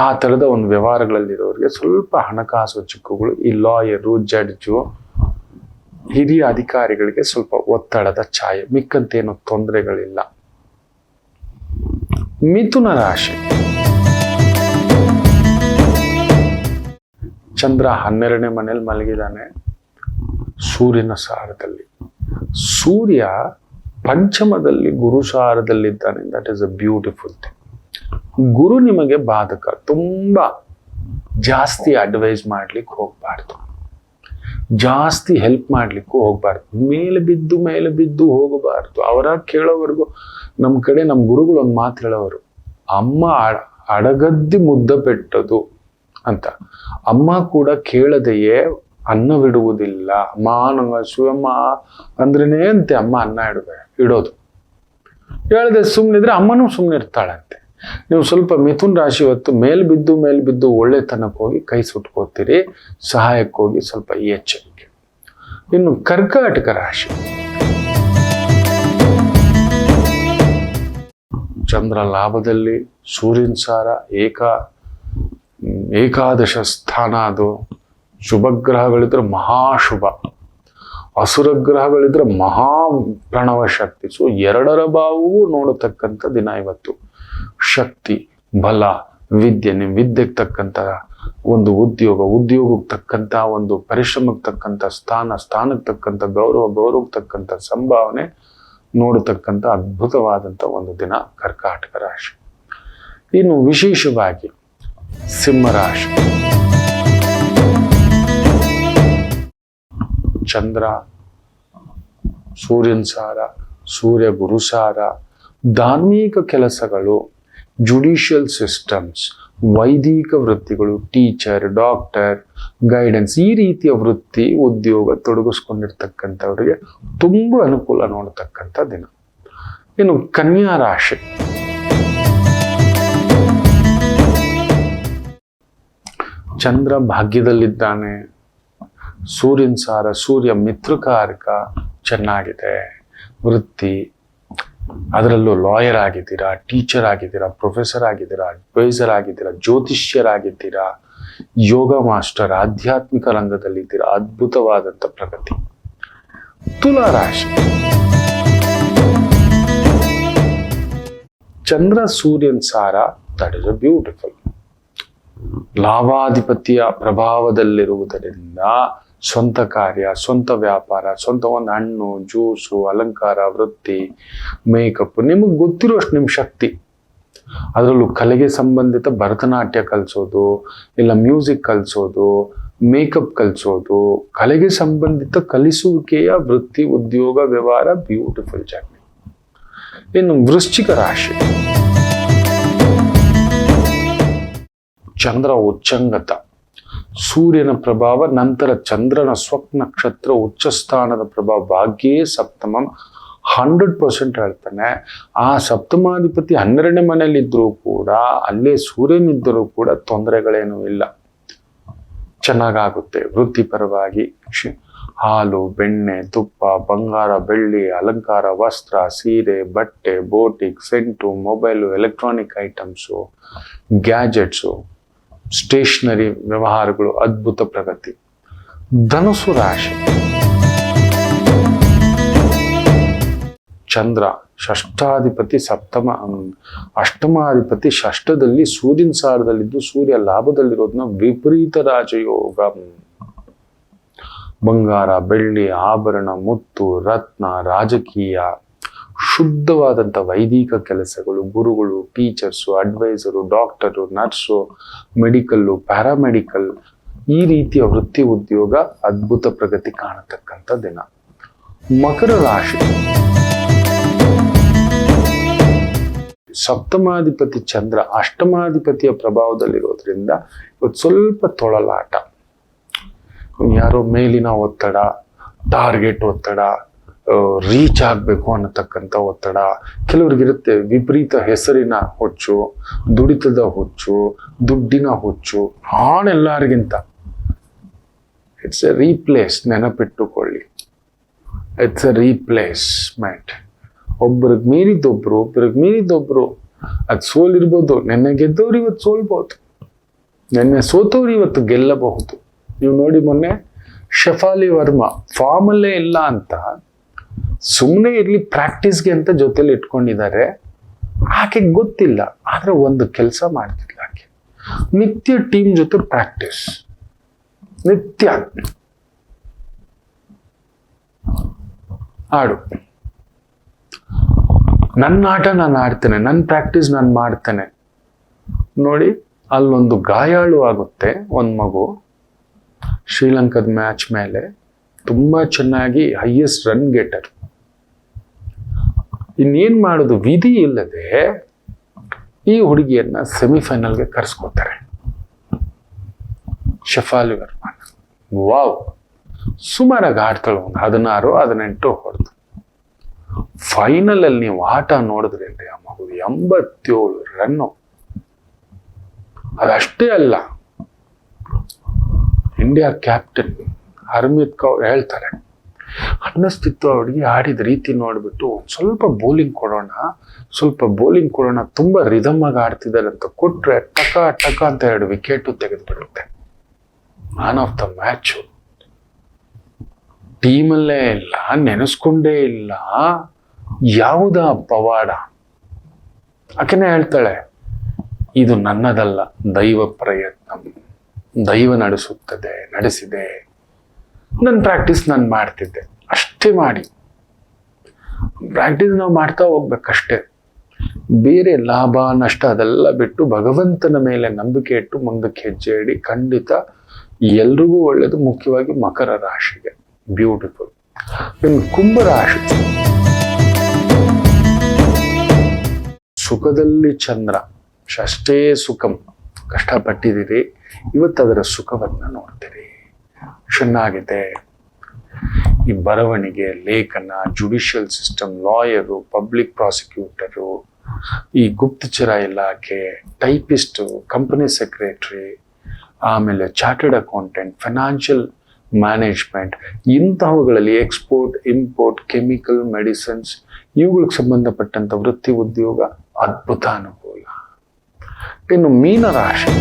ಆ ಥರದ ಒಂದು ವ್ಯವಹಾರಗಳಲ್ಲಿರೋರಿಗೆ ಸ್ವಲ್ಪ ಹಣಕಾಸು ಚಿಕ್ಕುಗಳು. ಈ ಲಾಯರು, ಜಡ್ಜು, ಹಿರಿಯ ಅಧಿಕಾರಿಗಳಿಗೆ ಸ್ವಲ್ಪ ಒತ್ತಡದ ಛಾಯೆ, ಮಿಕ್ಕಂತೇನು ತೊಂದರೆಗಳಿಲ್ಲ. ಮಿಥುನ ರಾಶಿ, ಚಂದ್ರ 12ನೇ ಮನೇಲಿ ಮಲಗಿದಾನೆ ಸೂರ್ಯನ ಸಾರದಲ್ಲಿ. ಸೂರ್ಯ ಪಂಚಮದಲ್ಲಿ ಗುರು ಸಾರದಲ್ಲಿದ್ದಾನೆ. That is a beautiful thing. ಗುರು ನಿಮಗೆ ಬಾಧಕ. ತುಂಬಾ ಜಾಸ್ತಿ ಅಡ್ವೈಸ್ ಮಾಡ್ಲಿಕ್ಕೆ ಹೋಗ್ಬಾರ್ದು, ಜಾಸ್ತಿ ಹೆಲ್ಪ್ ಮಾಡ್ಲಿಕ್ಕೂ ಹೋಗ್ಬಾರ್ದು. ಮೇಲೆ ಬಿದ್ದು ಹೋಗಬಾರ್ದು. ಅವರ ಕೇಳೋವರೆಗೂ. ನಮ್ಮ ಕಡೆ ನಮ್ಮ ಗುರುಗಳು ಒಂದು ಮಾತು ಹೇಳೋರು, ಅಮ್ಮ ಅಡಗದ್ದಿ ಮುದ್ದ పెట్టదు ಅಂತ. ಅಮ್ಮ ಕೂಡ ಕೇಳದೆಯೇ ಅನ್ನವಿಡುವುದಿಲ್ಲ. ಅಮ್ಮ ನಂಗೆ ಶಿವಮ್ಮ ಅಂದ್ರೇನೆ ಅಂತೆ ಅಮ್ಮ ಅನ್ನ ಇಡೋದು. ಹೇಳದೆ ಸುಮ್ಮನಿದ್ರೆ ಅಮ್ಮನೂ ಸುಮ್ಮನೆ ಇರ್ತಾಳಂತೆ. ನೀವು ಸ್ವಲ್ಪ ಮಿಥುನ್ ರಾಶಿ ಹೊತ್ತು ಮೇಲ್ಬಿದ್ದು ಒಳ್ಳೆತನಕ್ಕೆ ಹೋಗಿ ಕೈ ಸುಟ್ಕೋತೀರಿ, ಸಹಾಯಕ್ಕೆ ಹೋಗಿ ಸ್ವಲ್ಪ ಎಚ್ಚರಿಕೆ. ಇನ್ನು ಕರ್ಕಾಟಕ ರಾಶಿ, ಚಂದ್ರ ಲಾಭದಲ್ಲಿ, ಸೂರ್ಯನ ಸಾರ, ಏಕಾದಶ ಸ್ಥಾನ, ಅದು ಶುಭ ಗ್ರಹಗಳಿದ್ರೆ ಮಹಾಶುಭ, ಅಸುರ ಗ್ರಹಗಳಿದ್ರೆ ಮಹಾ ಪ್ರಣವ ಶಕ್ತಿ. ಸೊ ಎರಡರ ಭಾವವೂ ನೋಡತಕ್ಕಂಥ ದಿನ ಇವತ್ತು. ಶಕ್ತಿ, ಬಲ, ವಿದ್ಯೆ, ನಿಮ್ಮ ವಿದ್ಯೆಗೆ ತಕ್ಕಂಥ ಒಂದು ಉದ್ಯೋಗಕ್ಕೆ ತಕ್ಕಂಥ ಒಂದು ಪರಿಶ್ರಮಕ್ಕೆ ತಕ್ಕಂಥ ಸ್ಥಾನಕ್ಕೆ ತಕ್ಕಂಥ ಗೌರವಕ್ಕೆ ತಕ್ಕಂಥ ಸಂಭಾವನೆ ನೋಡತಕ್ಕಂಥ ಅದ್ಭುತವಾದಂಥ ಒಂದು ದಿನ ಕರ್ಕಾಟಕ ರಾಶಿ. ಇನ್ನು ವಿಶೇಷವಾಗಿ ಸಿಂಹರಾಶಿ, ಚಂದ್ರ, ಸೂರ್ಯನ ಸಾರ, ಸೂರ್ಯ ಗುರುಸಾರ, ಧಾರ್ಮಿಕ ಕೆಲಸಗಳು, ಜುಡಿಷಿಯಲ್ ಸಿಸ್ಟಮ್ಸ್, ವೈದಿಕ ವೃತ್ತಿಗಳು, ಟೀಚರ್, ಡಾಕ್ಟರ್, ಗೈಡೆನ್ಸ್, ಈ ರೀತಿಯ ವೃತ್ತಿ ಉದ್ಯೋಗ ತೊಡಗಿಸ್ಕೊಂಡಿರ್ತಕ್ಕಂಥವ್ರಿಗೆ ತುಂಬ ಅನುಕೂಲ ನೋಡತಕ್ಕಂಥ ದಿನ. ಇನ್ನು ಕನ್ಯಾ ರಾಶಿ, ಚಂದ್ರ ಭಾಗ್ಯದಲ್ಲಿದ್ದಾನೆ, ಸೂರ್ಯನ ಸಾರ, ಸೂರ್ಯ ಮಿತ್ರಕಾರಕ ಚೆನ್ನಾಗಿದೆ, ವೃತ್ತಿ, ಅದರಲ್ಲೂ ಲಾಯರ್ ಆಗಿದ್ದೀರಾ, ಟೀಚರ್ ಆಗಿದ್ದೀರಾ, ಪ್ರೊಫೆಸರ್ ಆಗಿದ್ದೀರಾ, ಅಡ್ವೈಸರ್ ಆಗಿದ್ದೀರಾ, ಜ್ಯೋತಿಷ್ಯರಾಗಿದ್ದೀರಾ, ಯೋಗ ಮಾಸ್ಟರ್, ಆಧ್ಯಾತ್ಮಿಕ ರಂಗದಲ್ಲಿದ್ದೀರಾ, ಅದ್ಭುತವಾದಂಥ ಪ್ರಗತಿ. ತುಲಾ ರಾಶಿ, ಚಂದ್ರ ಸೂರ್ಯನ ಸಾರ, ದಟ್ ಇಸ್ ಅ ಬ್ಯೂಟಿಫುಲ್. ಲಾಭಾಧಿಪತಿಯ ಪ್ರಭಾವದಲ್ಲಿರುವುದರಿಂದ ಸ್ವಂತ ಕಾರ್ಯ, ಸ್ವಂತ ವ್ಯಾಪಾರ, ಸ್ವಂತ ಒಂದು ಹಣ್ಣು, ಜ್ಯೂಸು, ಅಲಂಕಾರ, ವೃತ್ತಿ, ಮೇಕಪ್, ನಿಮಗೆ ಗೊತ್ತಿರೋಷ್ಟು ನಿಮ್ಮ ಶಕ್ತಿ. ಅದರಲ್ಲೂ ಕಲೆಗೆ ಸಂಬಂಧಿತ ಭರತನಾಟ್ಯ ಕಲಿಸೋದು, ಇಲ್ಲ ಮ್ಯೂಸಿಕ್ ಕಲಿಸೋದು, ಮೇಕಪ್ ಕಲಿಸೋದು, ಕಲೆಗೆ ಸಂಬಂಧಿತ ಕಲಿಸುವಿಕೆಯ ವೃತ್ತಿ, ಉದ್ಯೋಗ, ವ್ಯವಹಾರ, ಬ್ಯೂಟಿಫುಲ್ ಜರ್ನಿ. ಇನ್ನು ವೃಶ್ಚಿಕ ರಾಶಿ, ಚಂದ್ರ ಉಚ್ಚಂಗತ, ಸೂರ್ಯನ ಪ್ರಭಾವ, ನಂತರ ಚಂದ್ರನ ಸ್ವಕ್ ನಕ್ಷತ್ರ ಉಚ್ಚ ಸ್ಥಾನದ ಪ್ರಭಾವ, ಭಾಗ್ಯೇ ಸಪ್ತಮಂ 100% ಹೇಳ್ತಾನೆ. ಆ ಸಪ್ತಮಾಧಿಪತಿ 12ನೇ ಮನೆಯಲ್ಲಿದ್ದರೂ ಕೂಡ, ಅಲ್ಲೇ ಸೂರ್ಯನಿದ್ದರೂ ಕೂಡ ತೊಂದರೆಗಳೇನೂ ಇಲ್ಲ, ಚೆನ್ನಾಗಾಗುತ್ತೆ. ವೃತ್ತಿಪರವಾಗಿ ಹಾಲು, ಬೆಣ್ಣೆ, ತುಪ್ಪ, ಬಂಗಾರ, ಬೆಳ್ಳಿ, ಅಲಂಕಾರ, ವಸ್ತ್ರ, ಸೀರೆ, ಬಟ್ಟೆ, boutique, scent, mobile, electronic items, gadgets, stationery ವ್ಯವಹಾರಗಳು, ಅದ್ಭುತ ಪ್ರಗತಿ. ಧನುಸು ರಾಶಿ, ಚಂದ್ರ ಷಷ್ಠಾಧಿಪತಿ, ಅಷ್ಟಮಾಧಿಪತಿ ಷಷ್ಠದಲ್ಲಿ, ಸೂರ್ಯನ ಸಾರದಲ್ಲಿದ್ದು, ಸೂರ್ಯ ಲಾಭದಲ್ಲಿರೋದನ್ನ ವಿಪರೀತ ರಾಜಯೋಗ. ಬಂಗಾರ, ಬೆಳ್ಳಿ, ಆಭರಣ, ಮುತ್ತು, ರತ್ನ, ರಾಜಕೀಯ, ಶುದ್ಧವಾದಂಥ ವೈದಿಕ ಕೆಲಸಗಳು, ಗುರುಗಳು, teachers, adviser, doctor, nurse, medical, paramedical, ಈ ರೀತಿಯ ವೃತ್ತಿ ಉದ್ಯೋಗ, ಅದ್ಭುತ ಪ್ರಗತಿ ಕಾಣತಕ್ಕಂಥ ದಿನ. ಮಕರ ರಾಶಿ, ಸಪ್ತಮಾಧಿಪತಿ ಚಂದ್ರ ಅಷ್ಟಮಾಧಿಪತಿಯ ಪ್ರಭಾವದಲ್ಲಿರೋದ್ರಿಂದ ಇವತ್ತು ಸ್ವಲ್ಪ ತೊಳಲಾಟ, ಯಾರೋ ಮೇಲಿನ ಒತ್ತಡ, ಟಾರ್ಗೆಟ್ ಒತ್ತಡ, ರೀಚ್ ಆಗಬೇಕು ಅನ್ನತಕ್ಕಂಥ ಒತ್ತಡ, ಕೆಲವ್ರಿಗಿರುತ್ತೆ ವಿಪರೀತ ಹೆಸರಿನ ಹುಚ್ಚು, ದುಡಿತದ ಹುಚ್ಚು, ದುಡ್ಡಿನ ಹುಚ್ಚು, ಹಾಳೆಲ್ಲರಿಗಿಂತ. ಇಟ್ಸ್ ಎ ರೀಪ್ಲೇಸ್, ನೆನಪಿಟ್ಟುಕೊಳ್ಳಿ, ಇಟ್ಸ್ ಎ ರೀಪ್ಲೇಸ್ಮೆಂಟ್. ಒಬ್ಬರಿಗೆ ಮೀರಿದ್ದೊಬ್ರು, ಅದು ಸೋಲಿರ್ಬೋದು. ನೆನ್ನೆ ಗೆದ್ದವ್ರು ಇವತ್ತು ಸೋಲ್ಬೋದು, ನೆನ್ನೆ ಸೋತವ್ರು ಇವತ್ತು ಗೆಲ್ಲಬಹುದು. ನೀವು ನೋಡಿ, ಮೊನ್ನೆ ಶಫಾಲಿ ವರ್ಮಾ ಫಾರ್ಮಲ್ಲೇ ಇಲ್ಲ ಅಂತ ಸುಮ್ಮನೆ ಇರ್ಲಿ ಪ್ರಾಕ್ಟೀಸ್ಗೆ ಅಂತ ಜೊತೆಲಿ ಇಟ್ಕೊಂಡಿದ್ದಾರೆ. ಆಕೆ ಗೊತ್ತಿಲ್ಲ, ಆದ್ರೆ ಒಂದು ಕೆಲಸ ಮಾಡ್ತಿಲ್ಲ ಆಕೆ, ನಿತ್ಯ ಟೀಮ್ ಜೊತೆ ಪ್ರಾಕ್ಟೀಸ್, ನಿತ್ಯ ಆಡು, ನನ್ನ ಆಟ ನಾನು ಆಡ್ತೇನೆ, ನನ್ನ ಪ್ರಾಕ್ಟೀಸ್ ನಾನು ಮಾಡ್ತೇನೆ. ನೋಡಿ, ಅಲ್ಲೊಂದು ಗಾಯಾಳು ಆಗುತ್ತೆ ಒಂದು ಮಗು. ಶ್ರೀಲಂಕಾದ ಮ್ಯಾಚ್ ಮೇಲೆ ತುಂಬಾ ಚೆನ್ನಾಗಿ ಹೈಯೆಸ್ಟ್ ರನ್ ಗೆಟರ್. ಇನ್ನೇನ್ ಮಾಡೋದು, ವಿಧಿ ಇಲ್ಲದೆ ಈ ಹುಡುಗಿಯನ್ನ ಸೆಮಿಫೈನಲ್ಗೆ ಕರ್ಸ್ಕೊತಾರೆ, ಶಫಾಲಿ ವರ್ಮಾ. ವಾವ್, ಸುಮಾರಾಗಿ ಆಡ್ತಾಳೆ, ಒಂದು 16-18 ಹೊಡೆದು. ಫೈನಲ್ ಅಲ್ಲಿ ನೀವು ಆಟ ನೋಡಿದ್ರಿ, ಆ ಮಗು 87 ರನ್ನು. ಅದಷ್ಟೇ ಅಲ್ಲ, ಇಂಡಿಯಾ ಕ್ಯಾಪ್ಟನ್ ಹರ್ಮಿತ್ ಕೌರ್ ಹೇಳ್ತಾರೆ, ಅನ್ನಿಸ್ತಿತ್ತು ಅವ್ರಿಗೆ ಆಡಿದ ರೀತಿ ನೋಡ್ಬಿಟ್ಟು ಸ್ವಲ್ಪ ಬೌಲಿಂಗ್ ಕೊಡೋಣ, ತುಂಬಾ ರಿದಮ್ ಆಗಿ ಆಡ್ತಿದ್ದಾರೆ ಅಂತ ಕೊಟ್ರೆ ಟಕ ಅಂತ 2 ವಿಕೆಟ್ ತೆಗೆದುಬಿಡುತ್ತೆ. Man of the match. ಟೀಮಲ್ಲೇ ಇಲ್ಲ, ನೆನೆಸ್ಕೊಂಡೇ ಇಲ್ಲ, ಯಾವುದ ಪವಾಡ. ಆಕೆನೇ ಹೇಳ್ತಾಳೆ, ಇದು ನನ್ನದಲ್ಲ, ದೈವ ಪ್ರಯತ್ನ, ದೈವ ನಡೆಸಿದೆ. ನನ್ನ ಪ್ರಾಕ್ಟೀಸ್ ನಾನು ಮಾಡ್ತಿದ್ದೆ, ಅಷ್ಟೇ ಮಾಡಿ. ಪ್ರಾಕ್ಟೀಸ್ ನಾವು ಮಾಡ್ತಾ ಹೋಗ್ಬೇಕಷ್ಟೇ. ಬೇರೆ ಲಾಭ ನಷ್ಟ ಅದೆಲ್ಲ ಬಿಟ್ಟು ಭಗವಂತನ ಮೇಲೆ ನಂಬಿಕೆ ಇಟ್ಟು ಮುಂದಕ್ಕೆ ಹೆಜ್ಜೆ ಇಡಿ. ಖಂಡಿತ ಎಲ್ರಿಗೂ ಒಳ್ಳೇದು, ಮುಖ್ಯವಾಗಿ ಮಕರ ರಾಶಿಗೆ ಬ್ಯೂಟಿಫುಲ್. ಇನ್ನು ಕುಂಭ ರಾಶಿ, ಸುಖದಲ್ಲಿ ಚಂದ್ರ, ಅಷ್ಟೇ ಸುಖಂ, ಕಷ್ಟಪಟ್ಟಿದ್ದೀರಿ, ಇವತ್ತು ಅದರ ಸುಖವನ್ನ ನೋಡ್ತೀರಿ. ಚೆನ್ನಾಗಿದೆ. ಈ ಬರವಣಿಗೆ, ಲೇಖನ, judicial system, lawyer, public prosecutor, ಈ ಗುಪ್ತಚರ ಇಲಾಖೆ, ಟೈಪಿಸ್ಟು, ಕಂಪನಿ ಸೆಕ್ರೆಟರಿ, ಆಮೇಲೆ ಚಾರ್ಟರ್ಡ್ ಅಕೌಂಟೆಂಟ್, ಫೈನಾನ್ಷಿಯಲ್ ಮ್ಯಾನೇಜ್ಮೆಂಟ್, ಇಂತಹವುಗಳಲ್ಲಿ ಎಕ್ಸ್ಪೋರ್ಟ್, ಇಂಪೋರ್ಟ್, ಕೆಮಿಕಲ್, ಮೆಡಿಸಿನ್ಸ್, ಇವುಗಳಿಗೆ ಸಂಬಂಧಪಟ್ಟಂತ ವೃತ್ತಿ ಉದ್ಯೋಗ ಅದ್ಭುತ ಅನುಕೂಲ. ಇನ್ನು ಮೀನ ರಾಶಿ,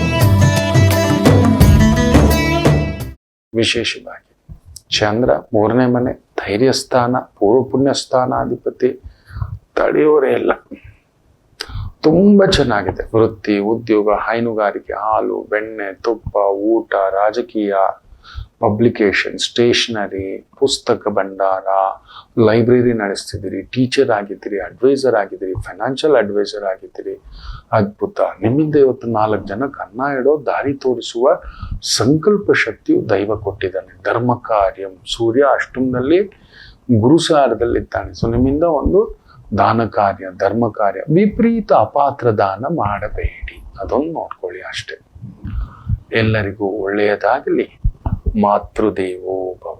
ವಿಶೇಷವಾಗಿ ಚಂದ್ರ 3ನೇ ಮನೆ, ಧೈರ್ಯ ಸ್ಥಾನ, ಪೂರ್ವ ಪುಣ್ಯ ಸ್ಥಾನಾಧಿಪತಿ, ತಡೆಯೋರೇ ಇಲ್ಲ. ತುಂಬಾ ಚೆನ್ನಾಗಿದೆ. ವೃತ್ತಿ, ಉದ್ಯೋಗ, ಹೈನುಗಾರಿಕೆ, ಹಾಲು, ಬೆಣ್ಣೆ, ತುಪ್ಪ, ಊಟ, ರಾಜಕೀಯ, ಪಬ್ಲಿಕೇಶನ್, ಸ್ಟೇಷನರಿ, ಪುಸ್ತಕ ಭಂಡಾರ, ಲೈಬ್ರರಿ ನಡೆಸ್ತಿದ್ದೀರಿ, ಟೀಚರ್ ಆಗಿದ್ದೀರಿ, ಅಡ್ವೈಸರ್ ಆಗಿದ್ದೀರಿ, ಫೈನಾನ್ಷಿಯಲ್ ಅಡ್ವೈಸರ್ ಆಗಿದ್ದೀರಿ, ಅದ್ಭುತ. ನಿಮ್ಮಿಂದ ಇವತ್ತು 4 ಜನಕ್ಕೆ ಅನ್ನ ಇಡೋ ದಾರಿ ತೋರಿಸುವ ಸಂಕಲ್ಪ ಶಕ್ತಿಯು ದೈವ ಕೊಟ್ಟಿದ್ದಾನೆ. ಧರ್ಮ ಕಾರ್ಯಂ, ಸೂರ್ಯ ಅಷ್ಟಮದಲ್ಲಿ ಗುರುಸಾರದಲ್ಲಿದ್ದಾನೆ. ಸೊ ನಿಮ್ಮಿಂದ ಒಂದು ದಾನ ಕಾರ್ಯ, ಧರ್ಮ ಕಾರ್ಯ, ವಿಪರೀತ ಅಪಾತ್ರ ದಾನ ಮಾಡಬೇಡಿ, ಅದೊಂದು ನೋಡ್ಕೊಳ್ಳಿ ಅಷ್ಟೇ. ಎಲ್ಲರಿಗೂ ಒಳ್ಳೆಯದಾಗಲಿ. ಮಾತೃದೇವೋ ಭವ.